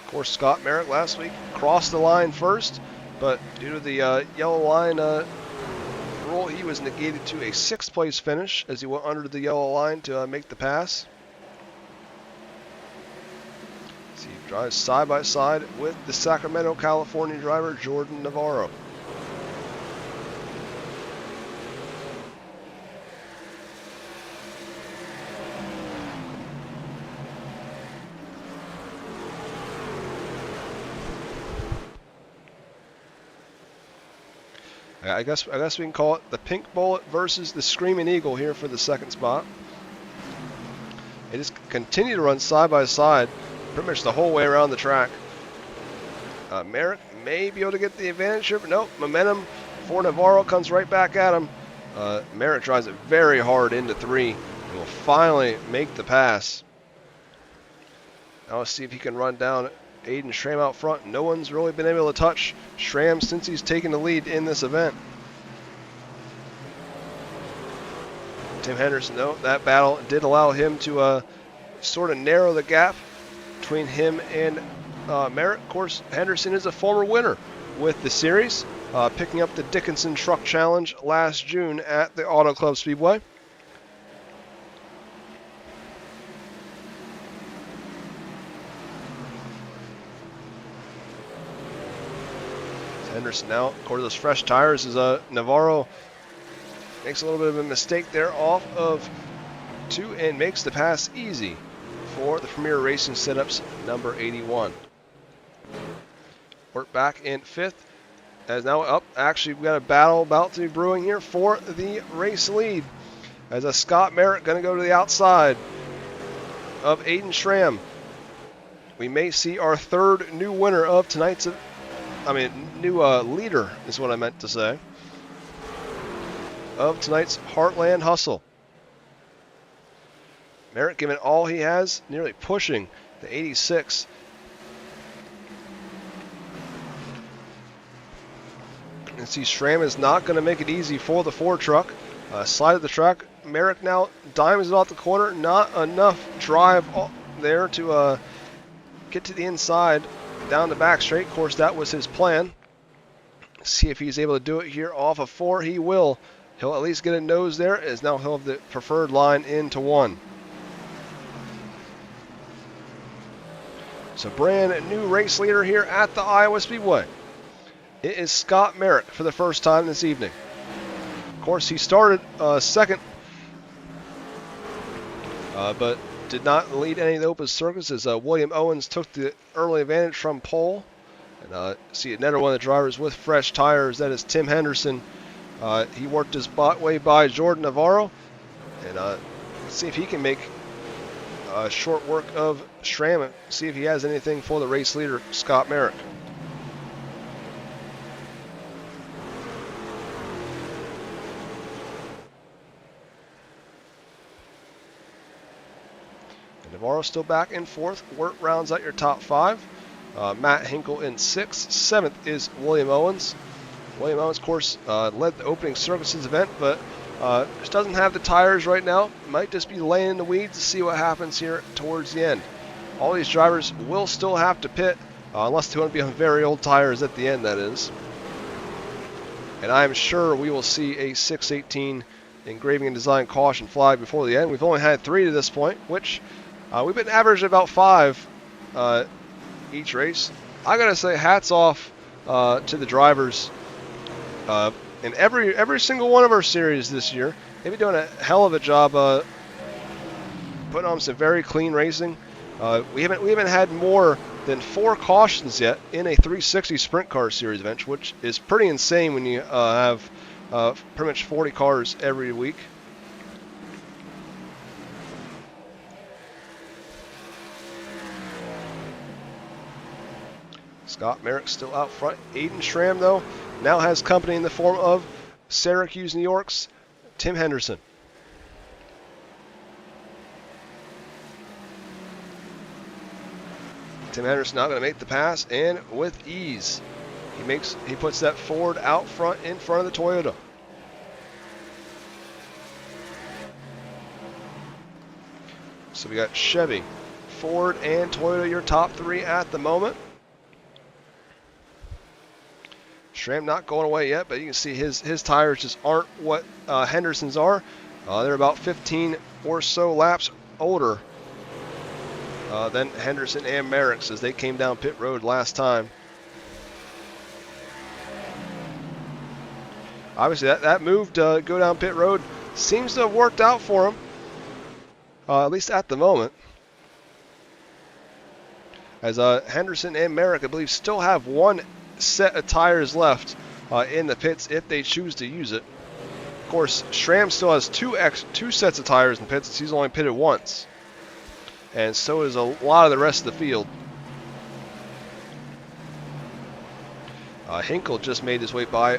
Of course, Scott Merrick last week crossed the line first, but due to the yellow line rule, he was negated to a 6th place finish as he went under the yellow line to make the pass. So he drives side by side with the Sacramento, California driver Jordan Navarro. I guess we can call it the Pink Bullet versus the Screaming Eagle here for the second spot. They just continue to run side by side pretty much the whole way around the track. Merrick may be able to get the advantage here, but nope. Momentum for Navarro comes right back at him. Merrick drives it very hard into 3 and will finally make the pass. Now let's see if he can run down Aiden Schramm out front. No one's really been able to touch Schramm since he's taken the lead in this event. Tim Henderson, though, that battle did allow him to sort of narrow the gap between him and Merritt. Of course, Henderson is a former winner with the series, picking up the Dickinson Truck Challenge last June at the Auto Club Speedway. Henderson now, according to those fresh tires, is Navarro makes a little bit of a mistake there off of 2 and makes the pass easy for the Premier Racing Setups number 81. We're back in 5th. As now up, actually we got a battle about to be brewing here for the race lead. As a Scott Merritt going to go to the outside of Aiden Schramm. We may see our 3rd new winner of tonight's, new leader is what I meant to say, of tonight's Heartland Hustle. Merritt giving all he has, nearly pushing the 86. And see, Schramm is not going to make it easy for the Ford truck. Slide of the track. Merritt now dimes it off the corner. Not enough drive there to get to the inside down the back straight. Of course, that was his plan. See if he's able to do it here off of 4. He will. He'll at least get a nose there, as now he'll have the preferred line into 1. So brand new race leader here at the Iowa Speedway. It is Scott Merritt for the first time this evening. Of course, he started second, but did not lead any of the open circuits as William Owens took the early advantage from pole. And see another one of the drivers with fresh tires. That is Tim Henderson. He worked his way by Jordan Navarro. And let's see if he can make short work of Schramm. See if he has anything for the race leader, Scott Merritt. Navarro still back in 4th. Wirt rounds out your top 5. Matt Hinkle in 6th. 7th is William Owens. William Owens, of course, led the opening circuses event, but just doesn't have the tires right now. Might just be laying in the weeds to see what happens here towards the end. All these drivers will still have to pit, unless they want to be on very old tires at the end, that is. And I'm sure we will see a 618 engraving and design caution flag before the end. We've only had 3 to this point, which we've been averaging about 5 each race. I gotta say, hats off to the drivers in every single one of our series this year. They've been doing a hell of a job putting on some very clean racing. We haven't had more than 4 cautions yet in a 360 Sprint Car Series event, which is pretty insane when you have pretty much 40 cars every week. Scott Merritt still out front. Aiden Schramm, though, now has company in the form of Syracuse, New York's Tim Henderson. Tim Henderson not going to make the pass, and with ease, he puts that Ford out front in front of the Toyota. So we got Chevy, Ford, and Toyota, your top 3 at the moment. Schramm not going away yet, but you can see his tires just aren't what Henderson's are. They're about 15 or so laps older than Henderson and Merrick's as they came down pit road last time. Obviously, that move to go down pit road seems to have worked out for him, at least at the moment. As Henderson and Merrick, I believe, still have 1 set of tires left in the pits if they choose to use it. Of course, Schramm still has 2 sets of tires in the pits. He's only pitted once, and so is a lot of the rest of the field. Hinkle just made his way by.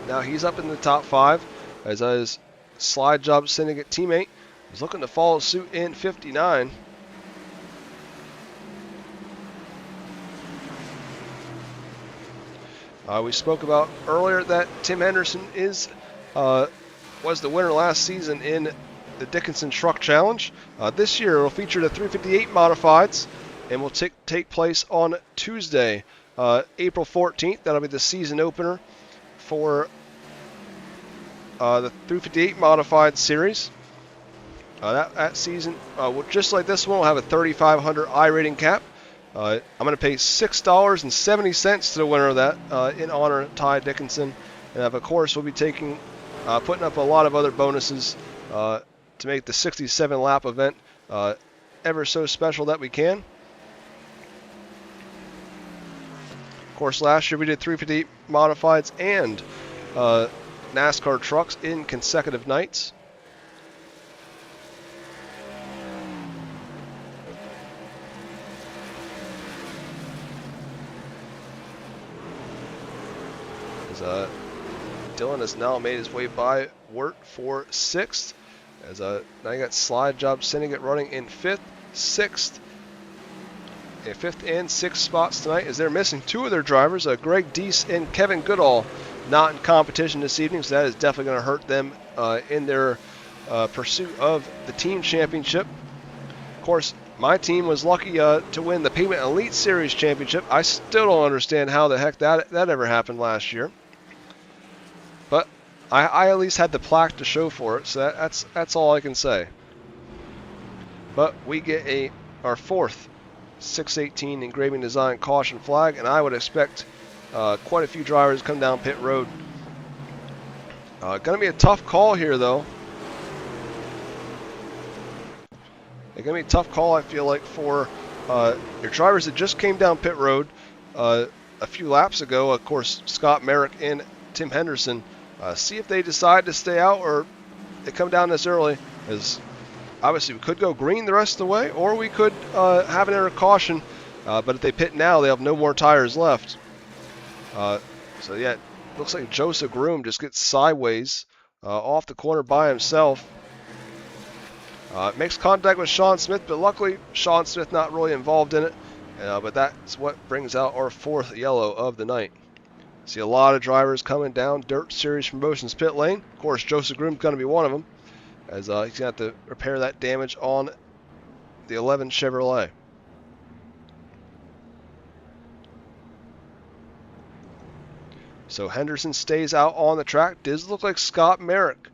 Now he's up in the top 5 as his slide job syndicate teammate is looking to follow suit in 59. We spoke about earlier that Tim Henderson was the winner last season in the Dickinson Truck Challenge. This year it will feature the 358 Modifieds and will take place on Tuesday, April 14th. That'll be the season opener for the 358 Modified Series. That season, just like this one, will have a 3,500 iRating cap. I'm going to pay $6.70 to the winner of that in honor of Ty Dickinson. And of course, we'll be putting up a lot of other bonuses to make the 67 lap event ever so special that we can. Of course, last year we did 358 Modifieds and NASCAR trucks in consecutive nights. Dylan has now made his way by Wirt for 6th. Now you got Slide Job sending it running in 5th, 6th. In 5th and 6th spots tonight, as they're missing 2 of their drivers, Greg Deese and Kevin Goodall, not in competition this evening, so that is definitely going to hurt them in their pursuit of the team championship. Of course, my team was lucky to win the Pavement Elite Series championship. I still don't understand how the heck that ever happened last year. But I at least had the plaque to show for it, so that's all I can say. But we get our 4th 618 engraving design caution flag, and I would expect quite a few drivers to come down pit road. Going to be a tough call here, though. It's going to be a tough call, I feel like, for your drivers that just came down pit road a few laps ago. Of course, Scott Merrick and Tim Henderson. See if they decide to stay out or they come down this early. As obviously, we could go green the rest of the way, or we could have an error caution. But if they pit now, they have no more tires left. So yeah, it looks like Joseph Groom just gets sideways off the corner by himself. Makes contact with Sean Smith, but luckily Sean Smith not really involved in it. But that's what brings out our 4th yellow of the night. See a lot of drivers coming down Dirt Series Promotions pit lane. Of course, Joseph Groom's going to be one of them, as he's going to have to repair that damage on the 11 Chevrolet. So Henderson stays out on the track. Does look like Scott Merrick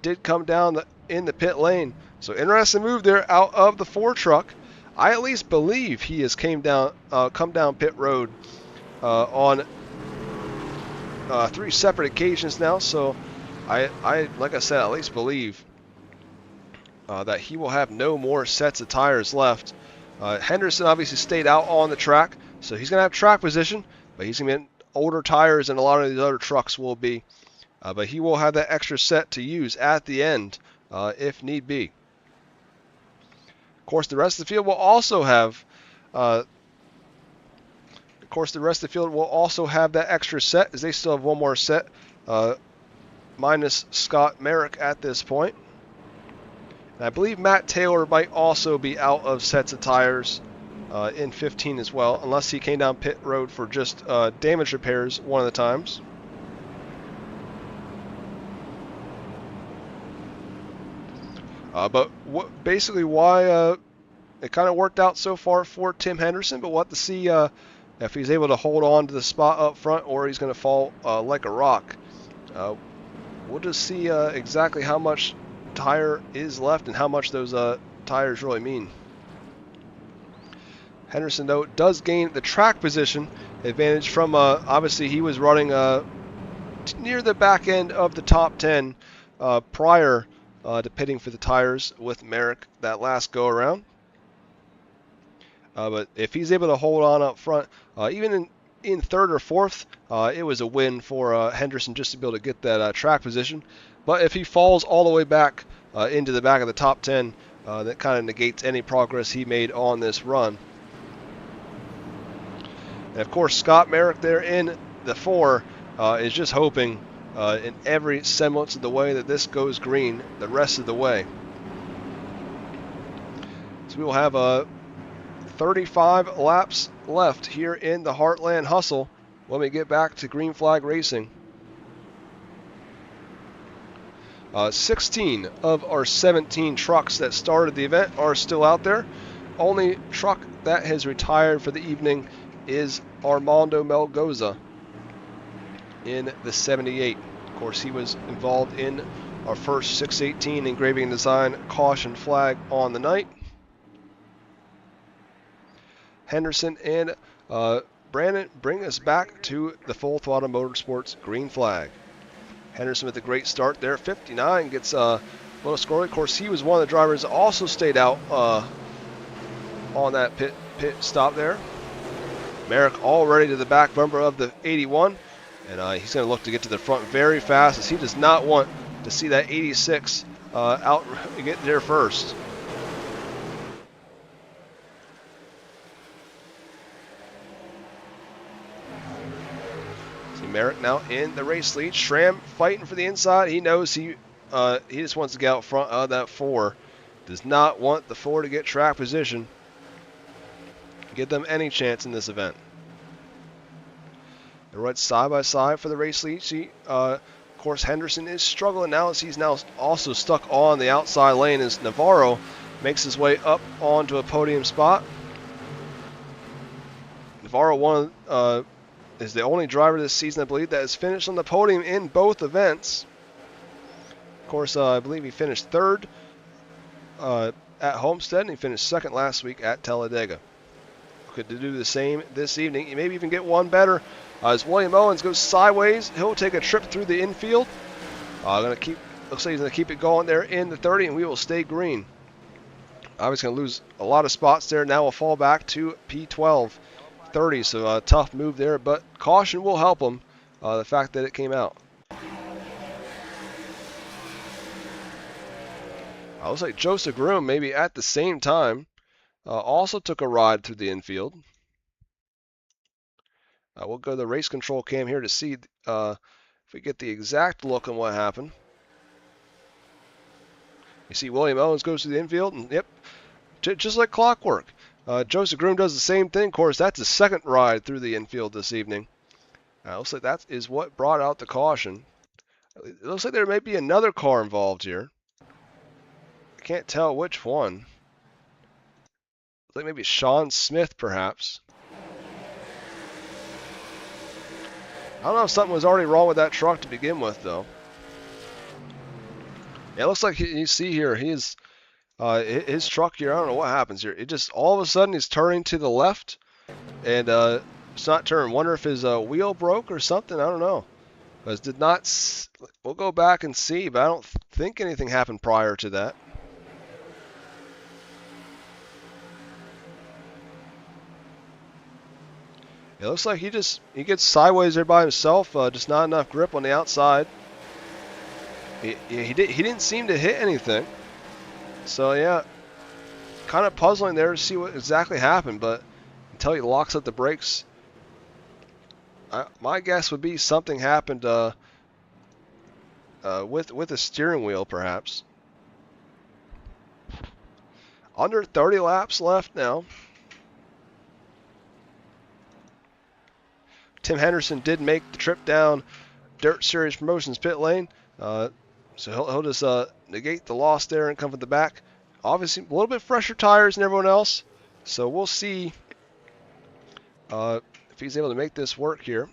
did come down in the pit lane. So interesting move there out of the 4 truck. I at least believe he has come down pit road on 3 separate occasions now. So I like I said, at least believe that he will have no more sets of tires left. Henderson obviously stayed out on the track, so he's going to have track position, but he's going to get older tires than a lot of these other trucks will be. But he will have that extra set to use at the end if need be. Of course, the rest of the field will also have that extra set, as they still have one more set, minus Scott Merrick at this point. And I believe Matt Taylor might also be out of sets of tires in 15 as well, unless he came down pit road for just damage repairs one of the times. But basically why it kind of worked out so far for Tim Henderson, but we'll have to see if he's able to hold on to the spot up front or he's going to fall like a rock. We'll just see exactly how much tire is left and how much those tires really mean. Henderson, though, does gain the track position advantage from, obviously he was running near the back end of the top 10 prior to pitting for the tires with Merrick that last go around. But if he's able to hold on up front, even in 3rd or 4th, it was a win for Henderson just to be able to get that track position. But if he falls all the way back into the back of the top 10, that kind of negates any progress he made on this run. And of course, Scott Merrick there in the 4 is just hoping in every semblance of the way that this goes green the rest of the way. So we will have 35 laps left here in the Heartland Hustle when we get back to green flag racing. 16 of our 17 trucks that started the event are still out there. Only truck that has retired for the evening is Armando Melgoza in the 78. Of course, he was involved in our first 618 engraving design caution flag on the night. Henderson and Brandon bring us back to the Full Throttle Motorsports green flag. Henderson with a great start there. 59 gets a little score. Of course, he was one of the drivers that also stayed out on that pit stop there. Merrick already to the back bumper of the 81, and he's going to look to get to the front very fast, as he does not want to see that 86 out get there first. See Merrick now in the race lead. Schramm fighting for the inside. He knows he just wants to get out front of that 4. Does not want the 4 to get track position. Give them any chance in this event. They're right side by side for the race lead. See, of course, Henderson is struggling now, as he's now also stuck on the outside lane as Navarro makes his way up onto a podium spot. Navarro is the only driver this season, I believe, that has finished on the podium in both events. Of course, I believe he finished 3rd at Homestead, and he finished 2nd last week at Talladega. Could do the same this evening. Maybe even get one better. As William Owens goes sideways, he'll take a trip through the infield. Looks like he's going to keep it going there in the 30, and we will stay green. Obviously going to lose a lot of spots there. Now we'll fall back to P12, 30. So a tough move there, but caution will help him. The fact that it came out. Looks like Joseph Groom maybe at the same time also took a ride through the infield. We'll go to the race control cam here to see if we get the exact look on what happened. You see William Owens goes through the infield, and yep, just like clockwork. Joseph Groom does the same thing. Of course, that's his 2nd ride through the infield this evening. Looks like that is what brought out the caution. It looks like there may be another car involved here. I can't tell which one. Looks like maybe Sean Smith, perhaps. I don't know if something was already wrong with that truck to begin with, though. Yeah, it looks like you see here, his truck here, I don't know what happens here. It just, all of a sudden, he's turning to the left, and it's not turning. Wonder if his wheel broke or something, I don't know. But it did not, we'll go back and see, but I don't think anything happened prior to that. It looks like he gets sideways there by himself, just not enough grip on the outside. He didn't seem to hit anything. So yeah, kind of puzzling there to see what exactly happened, but until he locks up the brakes, my guess would be something happened with the steering wheel, perhaps. Under 30 laps left now. Tim Henderson did make the trip down Dirt Series Promotions pit lane, so he'll just negate the loss there and come from the back. Obviously, a little bit fresher tires than everyone else, so we'll see if he's able to make this work here.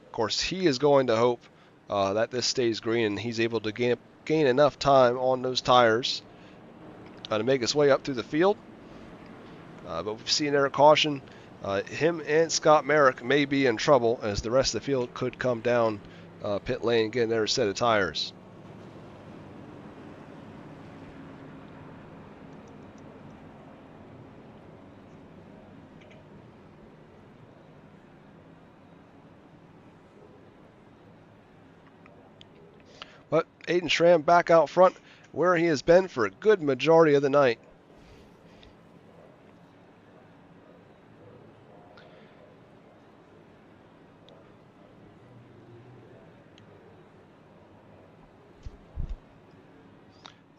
Of course, he is going to hope that this stays green and he's able to gain enough time on those tires to make his way up through the field. But we've seen there a caution. Him and Scott Merrick may be in trouble, as the rest of the field could come down pit lane and get another set of tires. But Aiden Schramm back out front, where he has been for a good majority of the night.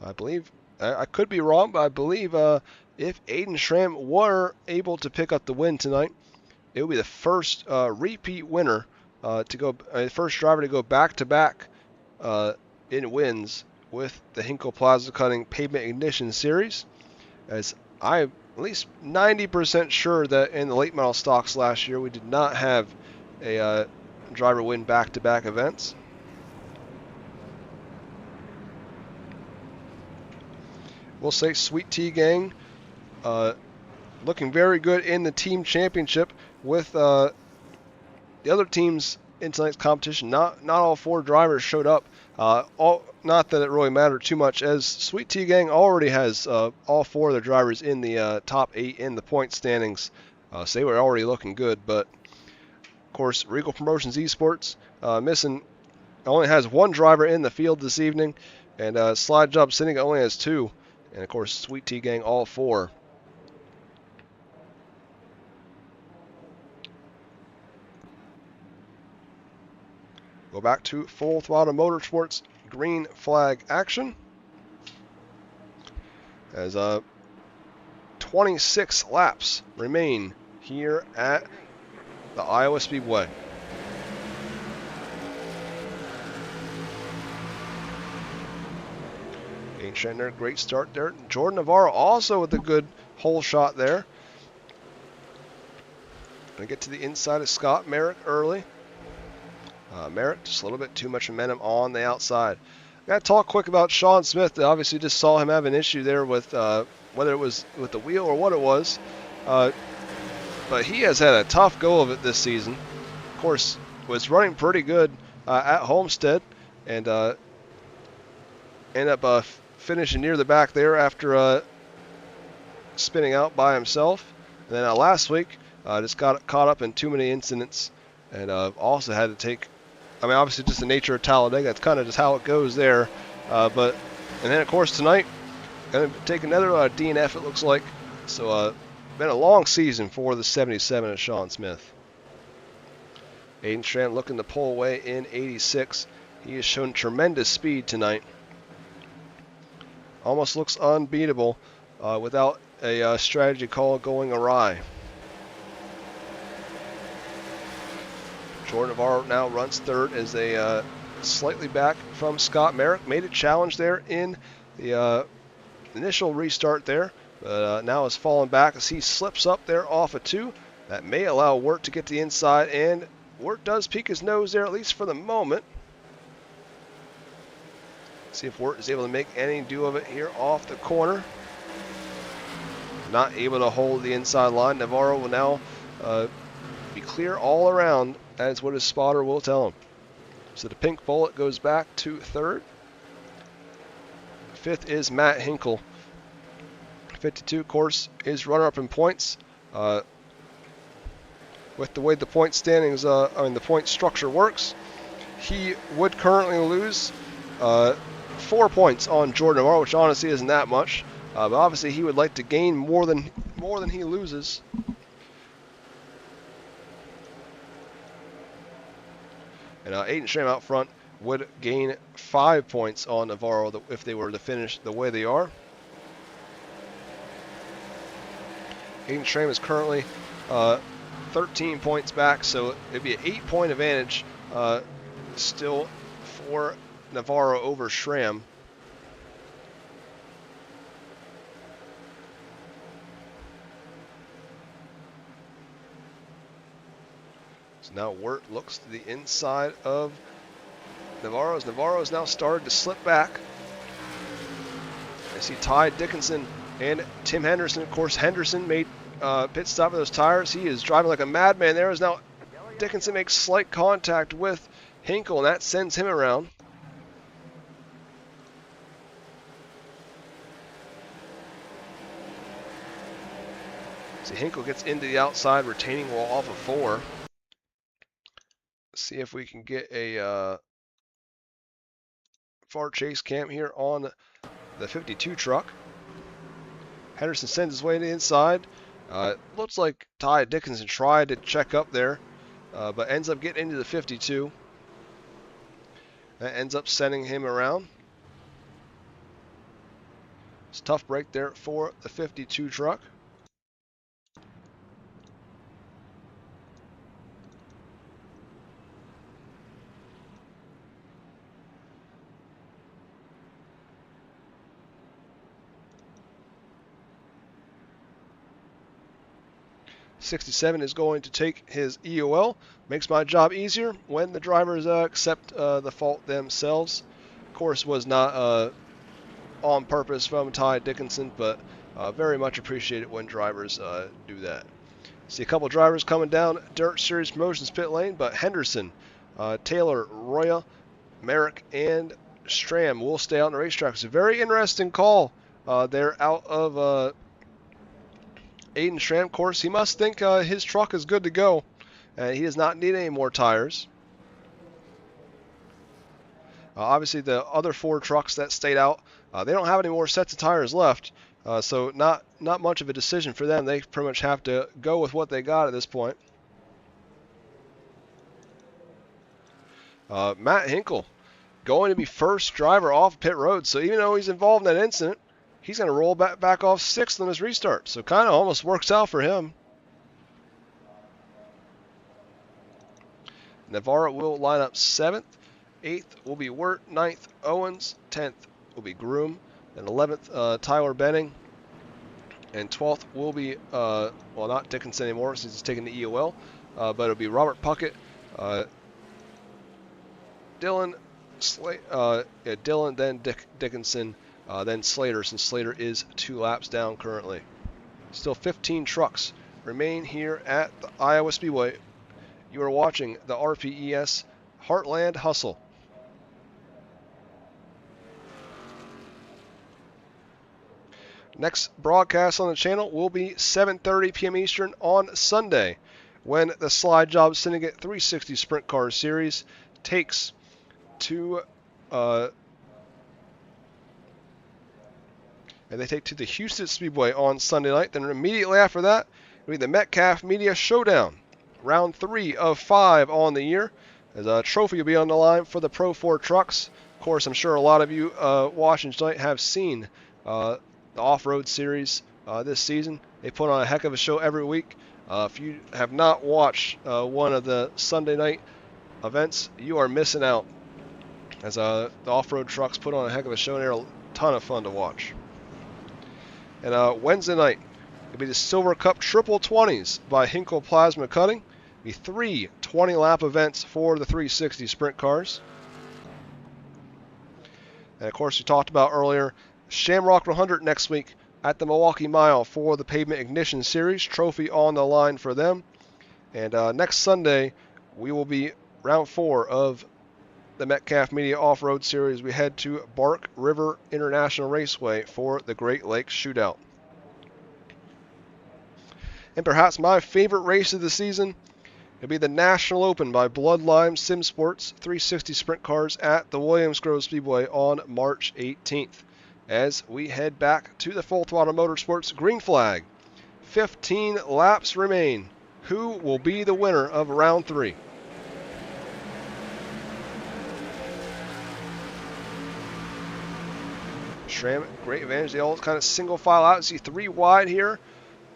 I believe, I could be wrong, but I believe if Aiden Schramm were able to pick up the win tonight, it would be the first repeat winner first driver to go back-to-back in wins with the Hinkle Plasma Cutting Pavement Ignition Series, as I'm at least 90% sure that in the late model stocks last year we did not have a driver win back-to-back events. We'll say Sweet Tea Gang looking very good in the team championship with the other teams in tonight's competition. Not all 4 drivers showed up. Not that it really mattered too much, as Sweet Tea Gang already has all 4 of their drivers in the top 8 in the point standings, so they were already looking good. But of course, Reigel Promotions Esports only has 1 driver in the field this evening, and Slide Job Sitting only has 2, and of course Sweet Tea Gang all 4. Go back to Full Throttle Motorsports green flag action, as 26 laps remain here at the Iowa Speedway. Shatner, great start there. Jordan Navarro also with a good hole shot there. Gonna get to the inside of Scott Merrick early. Merrick, just a little bit too much momentum on the outside. Got to talk quick about Sean Smith. Obviously, just saw him have an issue there with whether it was with the wheel or what it was. But he has had a tough go of it this season. Of course, was running pretty good at Homestead, and ended up finishing near the back there after spinning out by himself. And then last week, just got caught up in too many incidents, and also had to take. I mean, obviously, just the nature of Talladega. That's kind of just how it goes there. And then, of course, tonight, going to take another DNF, it looks like. So, been a long season for the 77 of Sean Smith. Aiden Strand looking to pull away in 86. He has shown tremendous speed tonight. Almost looks unbeatable without a strategy call going awry. Jordan Navarro now runs third as they slightly back from Scott Merrick. Made a challenge there in the initial restart there, but now has fallen back as he slips up there off of 2. That may allow Wirt to get to the inside, and Wirt does peek his nose there, at least for the moment. See if Wirt is able to make any do of it here off the corner. Not able to hold the inside line. Navarro will now be clear all around, as what his spotter will tell him. So the pink bullet goes back to third. 5th is Matt Hinkle. 52, of course, is runner-up in points. With the way the point standings, the point structure works, he would currently lose 4 points on Jordan Navarro, which honestly isn't that much. But obviously, he would like to gain more than he loses. And Aiden Schramm out front would gain 5 points on Navarro if they were to finish the way they are. Aiden Schramm is currently 13 points back, so it'd be an 8-point advantage still for Navarro over Schramm. So now Wirt looks to the inside of Navarro. Navarro's now started to slip back. I see Ty Dickinson and Tim Henderson. Of course, Henderson made pit stop with those tires. He is driving like a madman there. As now Dickinson makes slight contact with Hinkle, and that sends him around. See, Hinkle gets into the outside retaining wall off of 4. See if we can get a far chase cam here on the 52 truck. Henderson sends his way to the inside. Looks like Ty Dickinson tried to check up there, but ends up getting into the 52. That ends up sending him around. It's a tough break there for the 52 truck. 67 is going to take his EOL. Makes my job easier when the drivers accept the fault themselves. Of course, was not on purpose from Ty Dickinson, but very much appreciated when drivers do that. See a couple drivers coming down Dirt Series Promotions pit lane, but Henderson, Taylor, Roya, Merrick, and Stram will stay out on the racetrack. It's a very interesting call. They're out of Aiden Stram. Of course, he must think his truck is good to go. He does not need any more tires. Obviously, the other 4 trucks that stayed out, they don't have any more sets of tires left. So not much of a decision for them. They pretty much have to go with what they got at this point. Matt Hinkle going to be first driver off pit road. So even though he's involved in that incident, he's going to roll back off 6th on his restart. So kind of almost works out for him. Navarro will line up 7th. 8th will be Wirt. 9th, Owens. 10th will be Groom. And 11th, Tyler Benning. And 12th will be, well, not Dickinson anymore since he's taking the EOL. But it'll be Robert Puckett, Dylan, Dylan, then Dickinson, then Slater, since Slater is 2 laps down currently. Still 15 trucks remain here at the Iowa Speedway. You are watching the RPES Heartland Hustle. Next broadcast on the channel will be 7:30 p.m. Eastern on Sunday, when the Slide Job Syndicate 360 Sprint Car Series takes to and they take to the Houston Speedway on Sunday night. Then immediately after that will be the Metcalf Media Showdown, round 3 of 5 on the year, as a trophy will be on the line for the Pro 4 trucks. Of course, I'm sure a lot of you watching tonight have seen the off-road series this season. They put on a heck of a show every week. If you have not watched one of the Sunday night events, you are missing out, as the off-road trucks put on a heck of a show, and they're a ton of fun to watch. And Wednesday night will be the Silver Cup Triple 20s by Hinkle Plasma Cutting. It'll be 3 20-lap events for the 360 sprint cars. And of course, we talked about earlier, Shamrock 100 next week at the Milwaukee Mile for the Pavement Ignition Series. Trophy on the line for them. And next Sunday, we will be round 4 of the Metcalf Media Off-Road Series. We head to Bark River International Raceway for the Great Lakes Shootout. And perhaps my favorite race of the season will be the National Open by Bloodline Sim Sports 360 Sprint Cars at the Williams Grove Speedway on March 18th. As we head back to the Full Throttle Motorsports green flag. 15 laps remain. Who will be the winner of round 3? Schramm, great advantage. They all kind of single file out. See 3 wide here,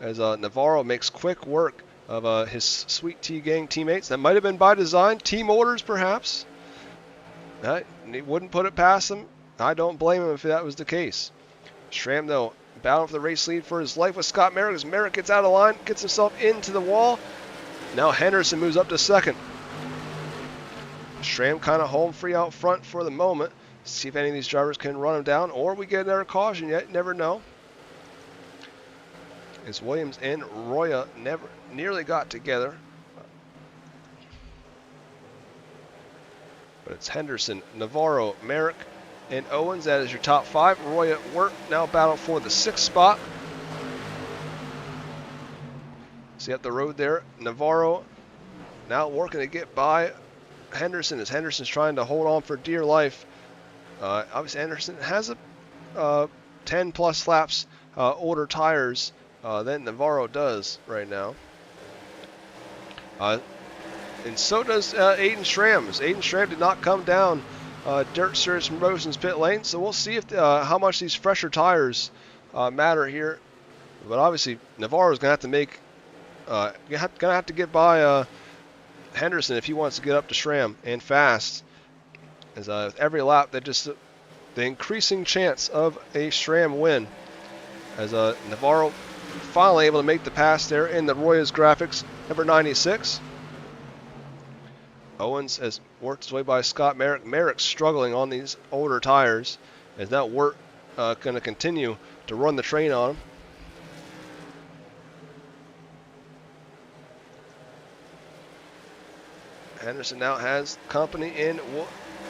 as Navarro makes quick work of his Sweet Tea Gang teammates. That might have been by design. Team orders, perhaps. He wouldn't put it past them. I don't blame him if that was the case. Schramm, though, battling for the race lead for his life with Scott Merrick, as Merrick gets out of line, gets himself into the wall. Now Henderson moves up to 2nd. Schramm kind of home free out front for the moment. See if any of these drivers can run him down, or we get another caution yet. Never know. As Williams and Roya nearly got together. But it's Henderson, Navarro, Merrick, and Owens. That is your top 5. Roya Wirt now battling for the 6th spot. See up the road there, Navarro now working to get by Henderson, as Henderson's trying to hold on for dear life. Obviously, Henderson has a 10 plus laps older tires than Navarro does right now. And so does Aiden Stram. Aiden Stram did not come down Dirt Series Promotions pit lane, so we'll see if how much these fresher tires matter here. But obviously, Navarro's gonna have to make, gonna have to get by Henderson if he wants to get up to Stram, and fast. As with every lap, that just the increasing chance of a Stram win. As Navarro finally able to make the pass there in the Royals graphics, number 96. Owens has worked his way by Scott Merrick. Merrick struggling on these older tires. Is now Wirt going to continue to run the train on him. Henderson now has company in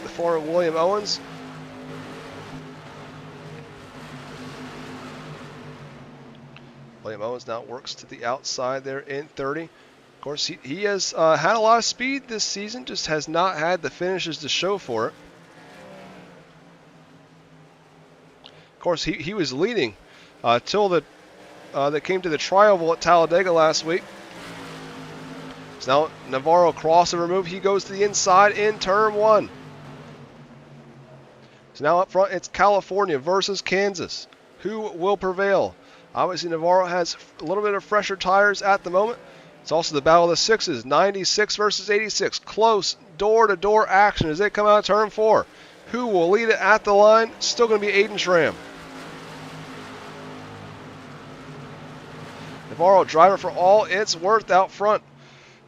the form of William Owens. William Owens now works to the outside there in 30. Of course, he has had a lot of speed this season, just has not had the finishes to show for it. Of course, he was leading till they came to the tri-oval at Talladega last week. So now Navarro crossover move. He goes to the inside in turn 1. So now up front, it's California versus Kansas. Who will prevail? Obviously, Navarro has a little bit of fresher tires at the moment. It's also the battle of the sixes, 96 versus 86. Close door-to-door action as they come out of turn 4. Who will lead it at the line? Still going to be Aiden Schramm. Navarro, driver for all it's worth out front.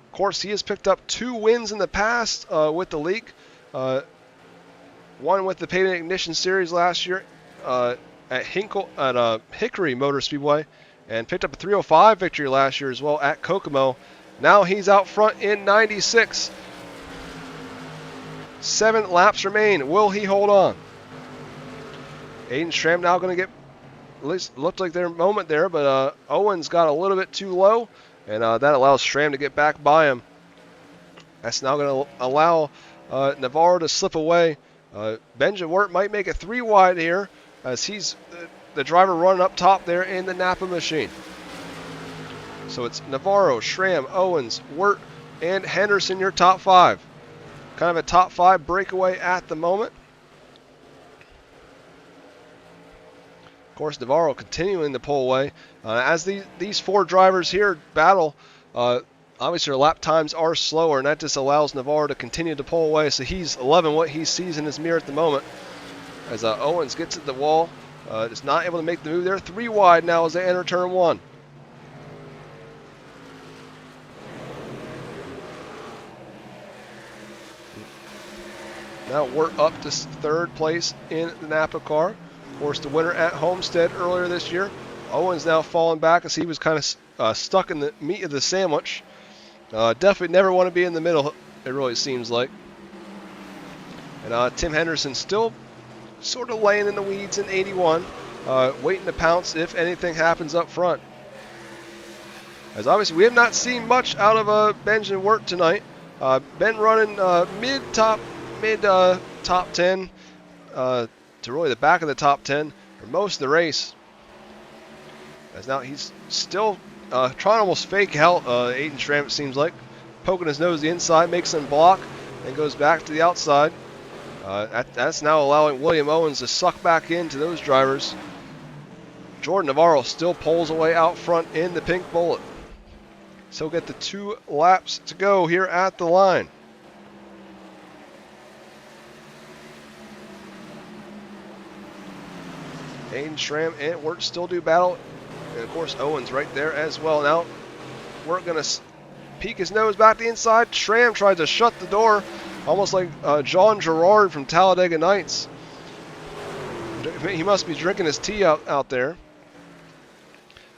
Of course, he has picked up 2 wins in the past with the league. One with the Pavement Ignition Series last year at Hickory Motor Speedway, and picked up a 305 victory last year as well at Kokomo. Now he's out front in 96. 7 laps remain. Will he hold on? Aiden Schramm now going to get, at least looked like their moment there, but Owens got a little bit too low, and that allows Schramm to get back by him. That's now going to allow Navarro to slip away. Benjamin Wirt might make it 3 wide here, as he's the driver running up top there in the Napa machine. So it's Navarro, Schramm, Owens, Wirt, and Henderson, your top 5. Kind of a top 5 breakaway at the moment. Of course, Navarro continuing to pull away. As these 4 drivers here battle, obviously their lap times are slower, and that just allows Navarro to continue to pull away. So he's loving what he sees in his mirror at the moment. As Owens gets at the wall, is not able to make the move there. 3 wide now as they enter turn 1. Now we're up to 3rd place in the Napa car. Of course, the winner at Homestead earlier this year. Owens now falling back as he was kind of stuck in the meat of the sandwich. Definitely never want to be in the middle, it really seems like. And Tim Henderson still sort of laying in the weeds in 81, waiting to pounce if anything happens up front. As obviously we have not seen much out of Benjamin Wirt tonight. Been running mid top 10 to really the back of the top 10 for most of the race. As now he's still trying to almost fake out Aiden Schramm, it seems like. Poking his nose to the inside, makes him block, and goes back to the outside. That's now allowing William Owens to suck back into those drivers. Jordan Navarro still pulls away out front in the pink Bullet. So get the 2 laps to go here at the line. Aiden Schramm and Wirt still do battle. And of course Owens right there as well. Now Wirt going to peek his nose back to the inside. Schramm tries to shut the door, almost like John Gerard from Talladega Nights. He must be drinking his tea out there.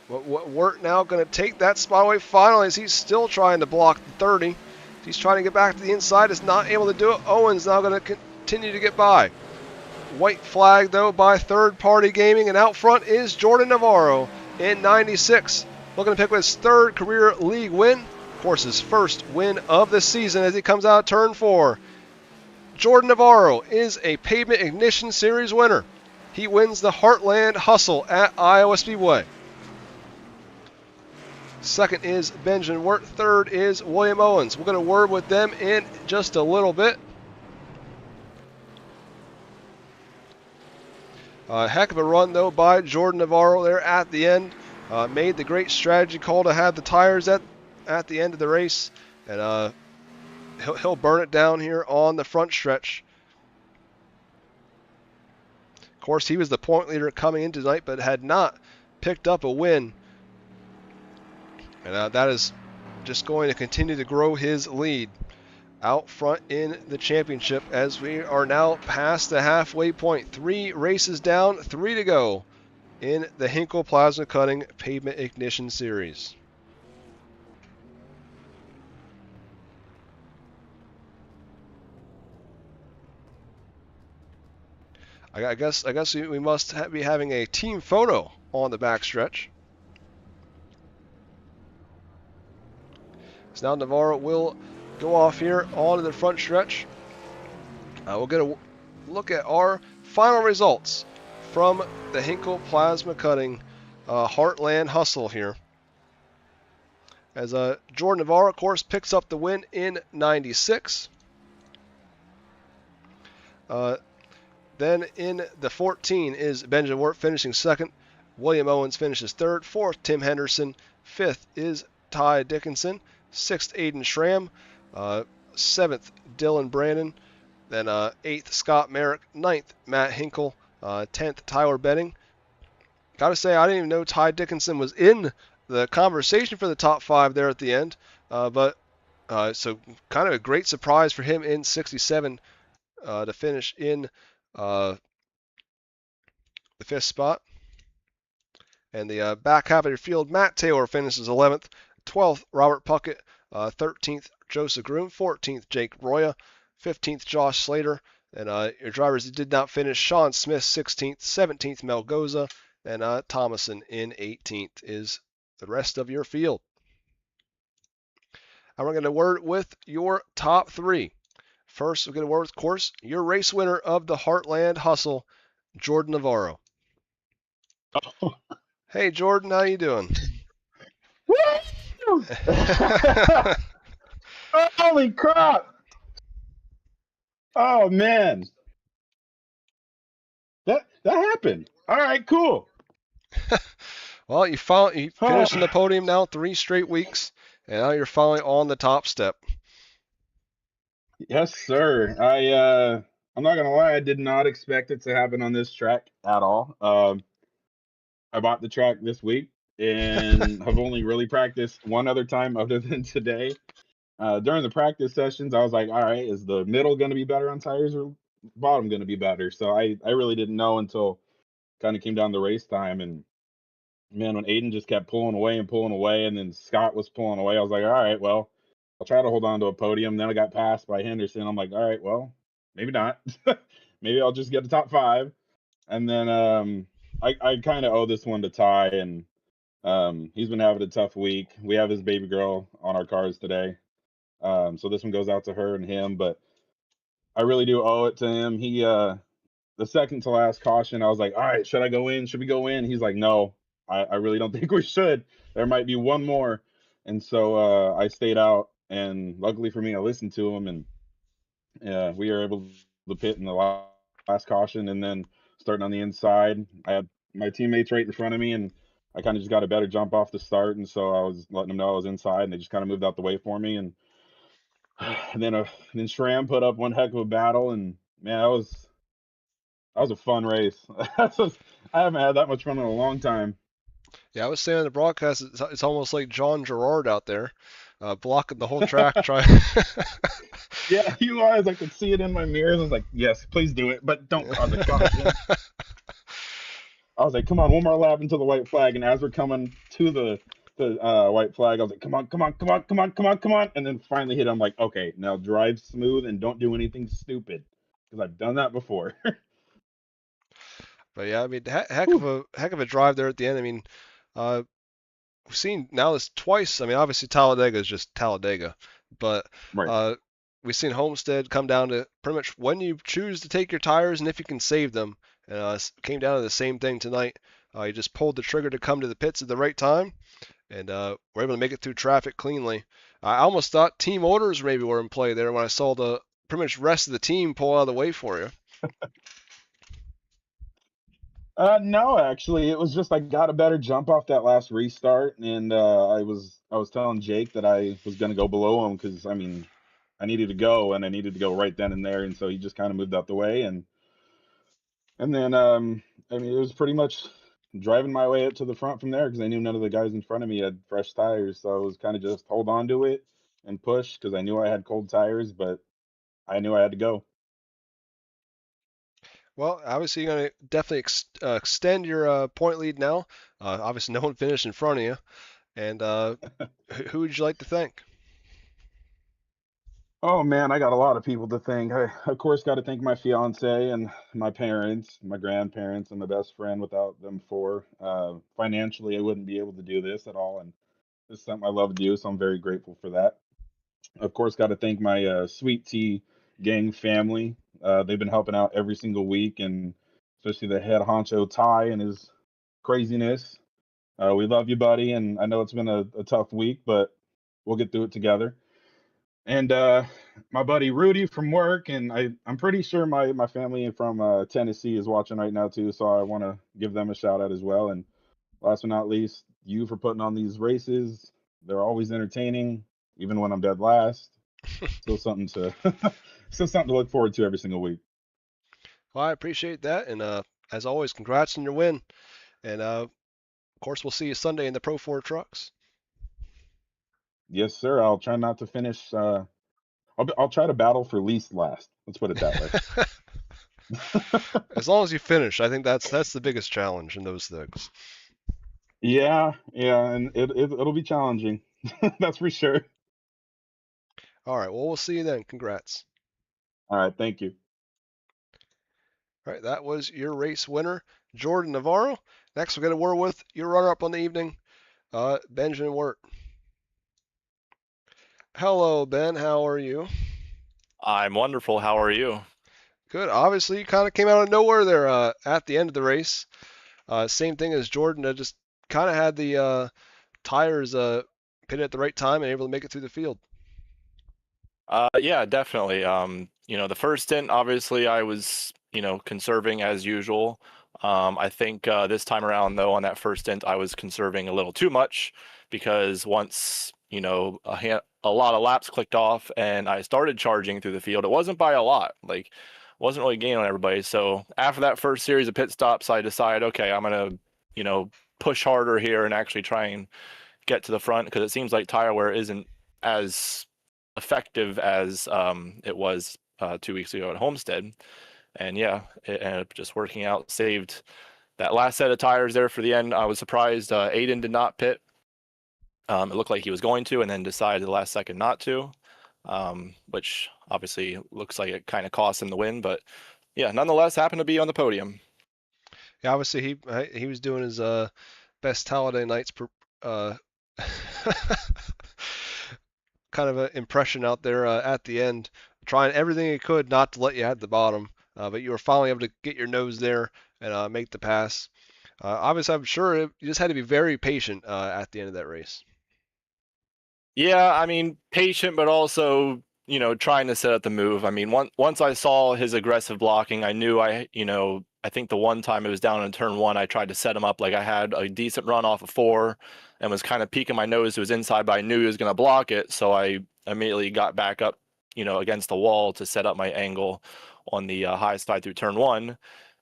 Wirt now going to take that spot away finally as he's still trying to block the 30. He's trying to get back to the inside. Is not able to do it. Owens now going to continue to get by. White flag though by Third Party Gaming, and out front is Jordan Navarro in 96. Looking to pick up his 3rd career league win. Of course, his 1st win of the season as he comes out of turn 4. Jordan Navarro is a Pavement Ignition Series winner. He wins the Heartland Hustle at Iowa Speedway. 2nd is Benjamin Wirt. 3rd is William Owens. We're going to word with them in just a little bit. Heck of a run, though, by Jordan Navarro there at the end. Made the great strategy call to have the tires at the end of the race. And he'll burn it down here on the front stretch. Of course, he was the point leader coming in tonight, but had not picked up a win And that is just going to continue to grow his lead out front in the championship as we are now past the halfway point. 3 races down, 3 to go in the Hinkle Plasma Cutting Pavement Ignition Series. I guess we must be having a team photo on the backstretch. So now Navarro will go off here onto the front stretch. We'll get a look at our final results from the Hinkle Plasma Cutting Heartland Hustle here. As Jordan Navarro, of course, picks up the win in 96. Then in the 14 is Benjamin Wirt finishing second. William Owens finishes third. Fourth, Tim Henderson. Fifth is Ty Dickinson. Sixth, Aiden Schramm. Seventh, Dylan Brandon. Then 8th, Scott Merrick. 9th, Matt Hinkle. 10th, Tyler Betting. Gotta say, I didn't even know Ty Dickinson was in the conversation for the top 5 there at the end. So kind of a great surprise for him in 67 to finish in the 5th spot. And the back half of your field, Matt Taylor finishes 11th. 12th, Robert Puckett. 13th, Joseph Groom. 14th, Jake Roya. 15th, Josh Slater. And your drivers that did not finish, Sean Smith 16th. 17th, Mel Goza. And Thomason in 18th is the rest of your field. And we're going to word with your top 3. First, we're going to word with, of course, your race winner of the Heartland Hustle, Jordan Navarro. Oh. Hey, Jordan, how you doing? Holy crap! Oh man, that happened. All right, cool. Well, you finished on the podium now 3 straight weeks, and now you're finally on the top step. Yes, sir. I'm not gonna lie, I did not expect it to happen on this track at all. I bought the track this week and have only really practiced one other time other than today. During the practice sessions, I was like, all right, is the middle going to be better on tires or bottom going to be better? So I really didn't know until kind of came down to race time. And man, when Aiden just kept pulling away, and then Scott was pulling away, I was like, all right, well, I'll try to hold on to a podium. Then I got passed by Henderson. I'm like, all right, well, maybe not. Maybe I'll just get the top 5. And then I kind of owe this one to Ty, and he's been having a tough week. We have his baby girl on our cars today. So this one goes out to her and him, but I really do owe it to him. He the second to last caution, I was like, all right, should I go in? Should we go in? He's like, no, I really don't think we should. There might be one more. And so I stayed out, and luckily for me, I listened to him, and we were able to pit in the last caution. And then starting on the inside, I had my teammates right in front of me, and I kind of just got a better jump off the start. And so I was letting them know I was inside, and they just kind of moved out the way for me. And then Schramm put up one heck of a battle, and man, that was a fun race. I haven't had that much fun in a long time. Yeah, I was saying on the broadcast, it's almost like John Gerard out there, blocking the whole track. Yeah, he was. I could see it in my mirrors. I was like, yes, please do it, but don't cause a caution. I was like, come on, one more lap until the white flag. And as we're coming to the white flag, I was like, come on. And then finally hit. I'm like, okay, now drive smooth and don't do anything stupid, because I've done that before. But yeah, I mean, heck of a drive there at the end. I mean, we've seen now this twice. I mean, obviously Talladega is just Talladega, but Right. we've seen Homestead come down to pretty much when you choose to take your tires and if you can save them. And came down to the same thing tonight. You just pulled the trigger to come to the pits at the right time, and were able to make it through traffic cleanly. I almost thought team orders maybe were in play there when I saw the pretty much rest of the team pull out of the way for you. No, actually, it was just I got a better jump off that last restart, and I was telling Jake that I was going to go below him, because I mean, I needed to go, and I needed to go right then and there, and so he just kind of moved out the way, and then I mean, it was pretty much driving my way up to the front from there because I knew none of the guys in front of me had fresh tires. So it was kind of just hold on to it and push because I knew I had cold tires, but I knew I had to go. Well, obviously you're going to definitely extend your point lead now. Obviously no one finished in front of you. And who would you like to thank? Oh man, I got a lot of people to thank. I, of course, got to thank my fiance and my parents, my grandparents, and my best friend. Without them four, financially, I wouldn't be able to do this at all. And this is something I love to do, so I'm very grateful for that. Of course, got to thank my Sweet Tea gang family. They've been helping out every single week, and especially the head honcho Ty and his craziness. We love you, buddy, and I know it's been a tough week, but we'll get through it together. And my buddy Rudy from work, and I'm pretty sure my family from Tennessee is watching right now too, so I want to give them a shout out as well. And last but not least, you for putting on these races. They're always entertaining, even when I'm dead last. Still something to still something to look forward to every single week. Well, I appreciate that. And as always, congrats on your win. And of course, we'll see you Sunday in the Pro 4 trucks. Yes, sir. I'll try not to finish. I'll try to battle for least last. Let's put it that way. As long as you finish, I think that's the biggest challenge in those things. Yeah, and it'll be challenging. That's for sure. All right. Well, we'll see you then. Congrats. All right, thank you. All right. That was your race winner, Jordan Navarro. Next, we're going to word with your runner-up on the evening, Benjamin Wirt. Hello, Ben. How are you? I'm wonderful. How are you? Good. Obviously, you kind of came out of nowhere there at the end of the race. Same thing as Jordan. I just kind of had the tires pitted at the right time and able to make it through the field. Yeah, definitely. The first stint, obviously, I was, conserving as usual. I think this time around, though, on that first stint, I was conserving a little too much because once, a lot of laps clicked off and I started charging through the field, it wasn't by a lot. Like, wasn't really gaining on everybody. So after that first series of pit stops, I decided, okay, I'm gonna, push harder here and actually try and get to the front because it seems like tire wear isn't as effective as it was 2 weeks ago at Homestead. And yeah, it ended up just working out. Saved that last set of tires there for the end. I was surprised Aiden did not pit. It looked like he was going to, and then decided the last second not to, which obviously looks like it kind of cost him the win. But yeah, nonetheless, happened to be on the podium. Yeah, obviously he was doing his best Talladega Nights kind of an impression out there at the end, trying everything he could not to let you at the bottom, but you were finally able to get your nose there and make the pass. Obviously, I'm sure you just had to be very patient at the end of that race. Yeah, I mean, patient, but also, trying to set up the move. I mean, once I saw his aggressive blocking, I knew I think the one time it was down in turn one, I tried to set him up like I had a decent run off of 4 and was kind of peeking my nose to his inside, but I knew he was going to block it. So I immediately got back up, against the wall to set up my angle on the high side through turn 1,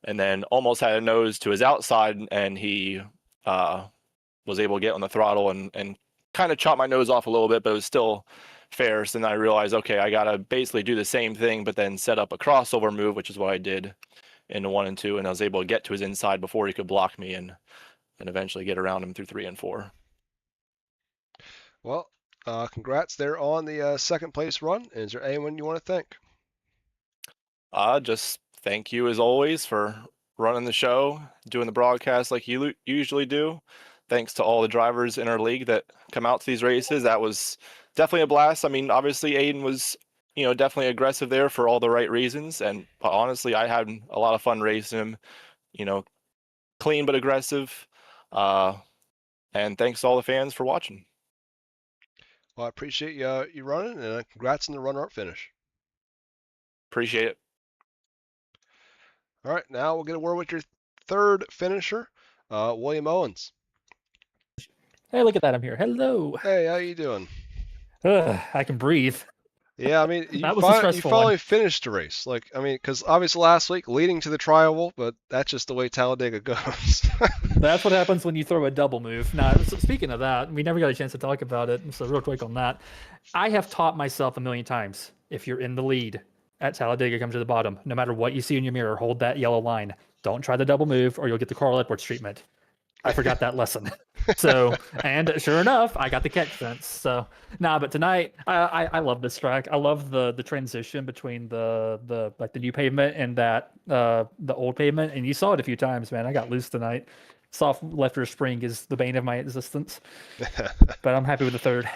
and then almost had a nose to his outside, and he was able to get on the throttle and kind of chop my nose off a little bit, but it was still fair. So then I realized, okay, I got to basically do the same thing, but then set up a crossover move, which is what I did in 1 and 2. And I was able to get to his inside before he could block me and eventually get around him through 3 and 4. Well, congrats there on the second place run. Is there anyone you want to thank? Just thank you as always for running the show, doing the broadcast like you usually do. Thanks to all the drivers in our league that come out to these races. That was definitely a blast. I mean, obviously Aiden was, definitely aggressive there for all the right reasons. But honestly, I had a lot of fun racing him, clean but aggressive. And thanks to all the fans for watching. Well, I appreciate you running, and congrats on the runner-up finish. Appreciate it. All right, now we'll get a word with your third finisher, William Owens. Hey, look at that. I'm here. Hello. Hey, how you doing? I can breathe. Yeah, I mean, That was a you stressful finally one. finished the race. Like, I mean, because obviously last week leading to the tri-oval, but that's just the way Talladega goes. That's what happens when you throw a double move. Now, so speaking of that, we never got a chance to talk about it. So real quick on that, I have taught myself a million times: if you're in the lead at Talladega, come to the bottom. No matter what you see in your mirror, hold that yellow line. Don't try the double move, or you'll get the Carl Edwards treatment. I forgot that lesson. So, and sure enough, I got the catch fence. So, nah, but tonight, I love this track. I love the transition between the like the new pavement and that the old pavement. And you saw it a few times, man. I got loose tonight. Soft left rear spring is the bane of my existence, but I'm happy with the third.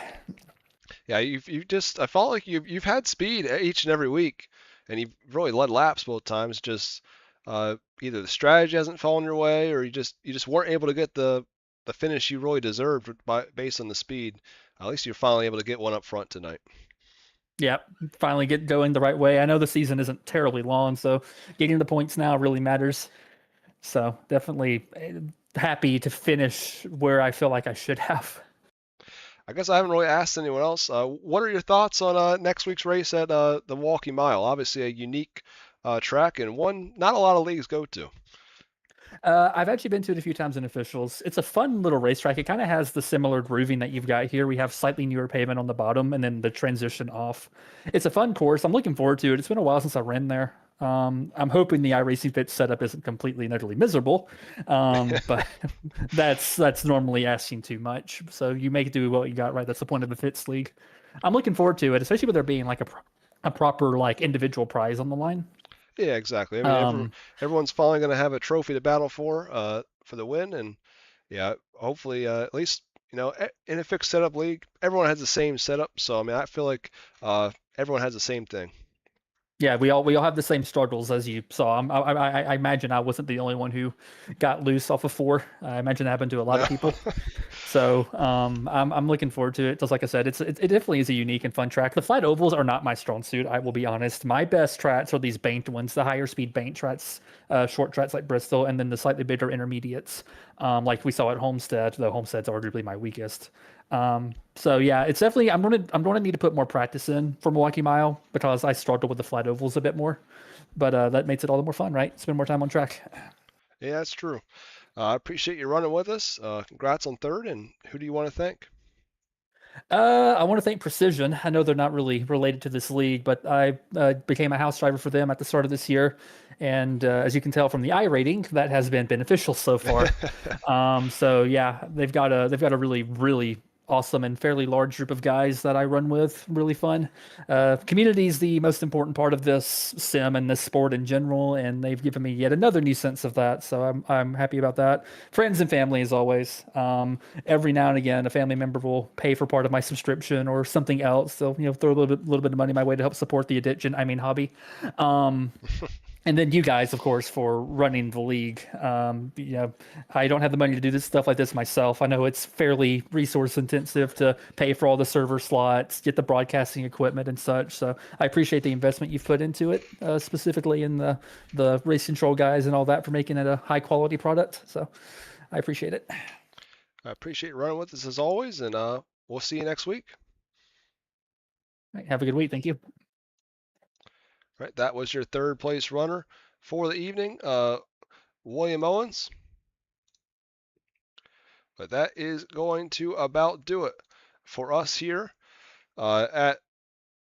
Yeah, you just I felt like you've had speed each and every week, and you've really led laps both times. Just either the strategy hasn't fallen your way, or you just weren't able to get the finish you really deserved based on the speed. At least you're finally able to get one up front tonight. Yeah, finally get going the right way. I know the season isn't terribly long, so getting the points now really matters. So definitely happy to finish where I feel like I should have. I guess I haven't really asked anyone else. What are your thoughts on next week's race at the Milwaukee Mile? Obviously a unique track and one not a lot of leagues go to. I've actually been to it a few times in officials. It's a fun little racetrack. It kind of has the similar grooving that you've got here. We have slightly newer pavement on the bottom and then the transition off. It's a fun course. I'm looking forward to it. It's been a while since I ran there. I'm hoping the iRacing Fit setup isn't completely and utterly miserable, but that's normally asking too much. So you make do what you got, right? That's the point of the Fits League. I'm looking forward to it, especially with there being like a proper like individual prize on the line. Yeah, exactly. I mean, everyone's finally going to have a trophy to battle for the win, and yeah, hopefully at least in a fixed setup league, everyone has the same setup. So I mean, I feel like everyone has the same thing. Yeah, we all have the same struggles as you saw. I imagine I wasn't the only one who got loose off of 4. I imagine that happened to a lot of people. So I'm looking forward to it. Just like I said, it definitely is a unique and fun track. The flat ovals are not my strong suit. I will be honest. My best tracks are these banked ones, the higher speed banked tracks, short tracks like Bristol, and then the slightly bigger intermediates, like we saw at Homestead. Though Homestead's arguably my weakest. So yeah, it's definitely I'm gonna need to put more practice in for Milwaukee Mile because I struggle with the flat ovals a bit more, but that makes it all the more fun, right? Spend more time on track. Yeah, that's true. I appreciate you running with us. Congrats on third, and who do you want to thank? I want to thank Precision. I know they're not really related to this league, but I became a house driver for them at the start of this year, and as you can tell from the I rating, that has been beneficial so far. So yeah, they've got a really awesome and fairly large group of guys that I run with. Really fun. Community is the most important part of this sim and this sport in general, and they've given me yet another new sense of that. So I'm happy about that. Friends and family as always. Every now and again, a family member will pay for part of my subscription or something else. They'll throw a little bit of money my way to help support the addiction. I mean hobby. And then you guys, of course, for running the league. I don't have the money to do this stuff like this myself. I know it's fairly resource intensive to pay for all the server slots, get the broadcasting equipment and such. So I appreciate the investment you've put into it, specifically in the race control guys and all that for making it a high quality product. So I appreciate it. I appreciate you running with us as always, and we'll see you next week. All right, have a good week. Thank you. Right, that was your third place runner for the evening, William Owens. But that is going to about do it for us here at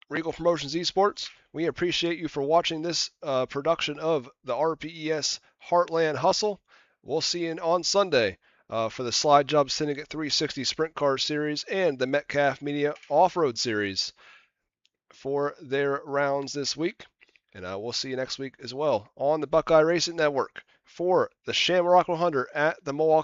Reigel Promotions Esports. We appreciate you for watching this production of the RPES Heartland Hustle. We'll see you on Sunday for the Slide Job Syndicate 360 Sprint Car Series and the Metcalf Media Off-Road Series for their rounds this week. And we'll see you next week as well on the Buckeye Racing Network for the Shamrock 100 at the Milwaukee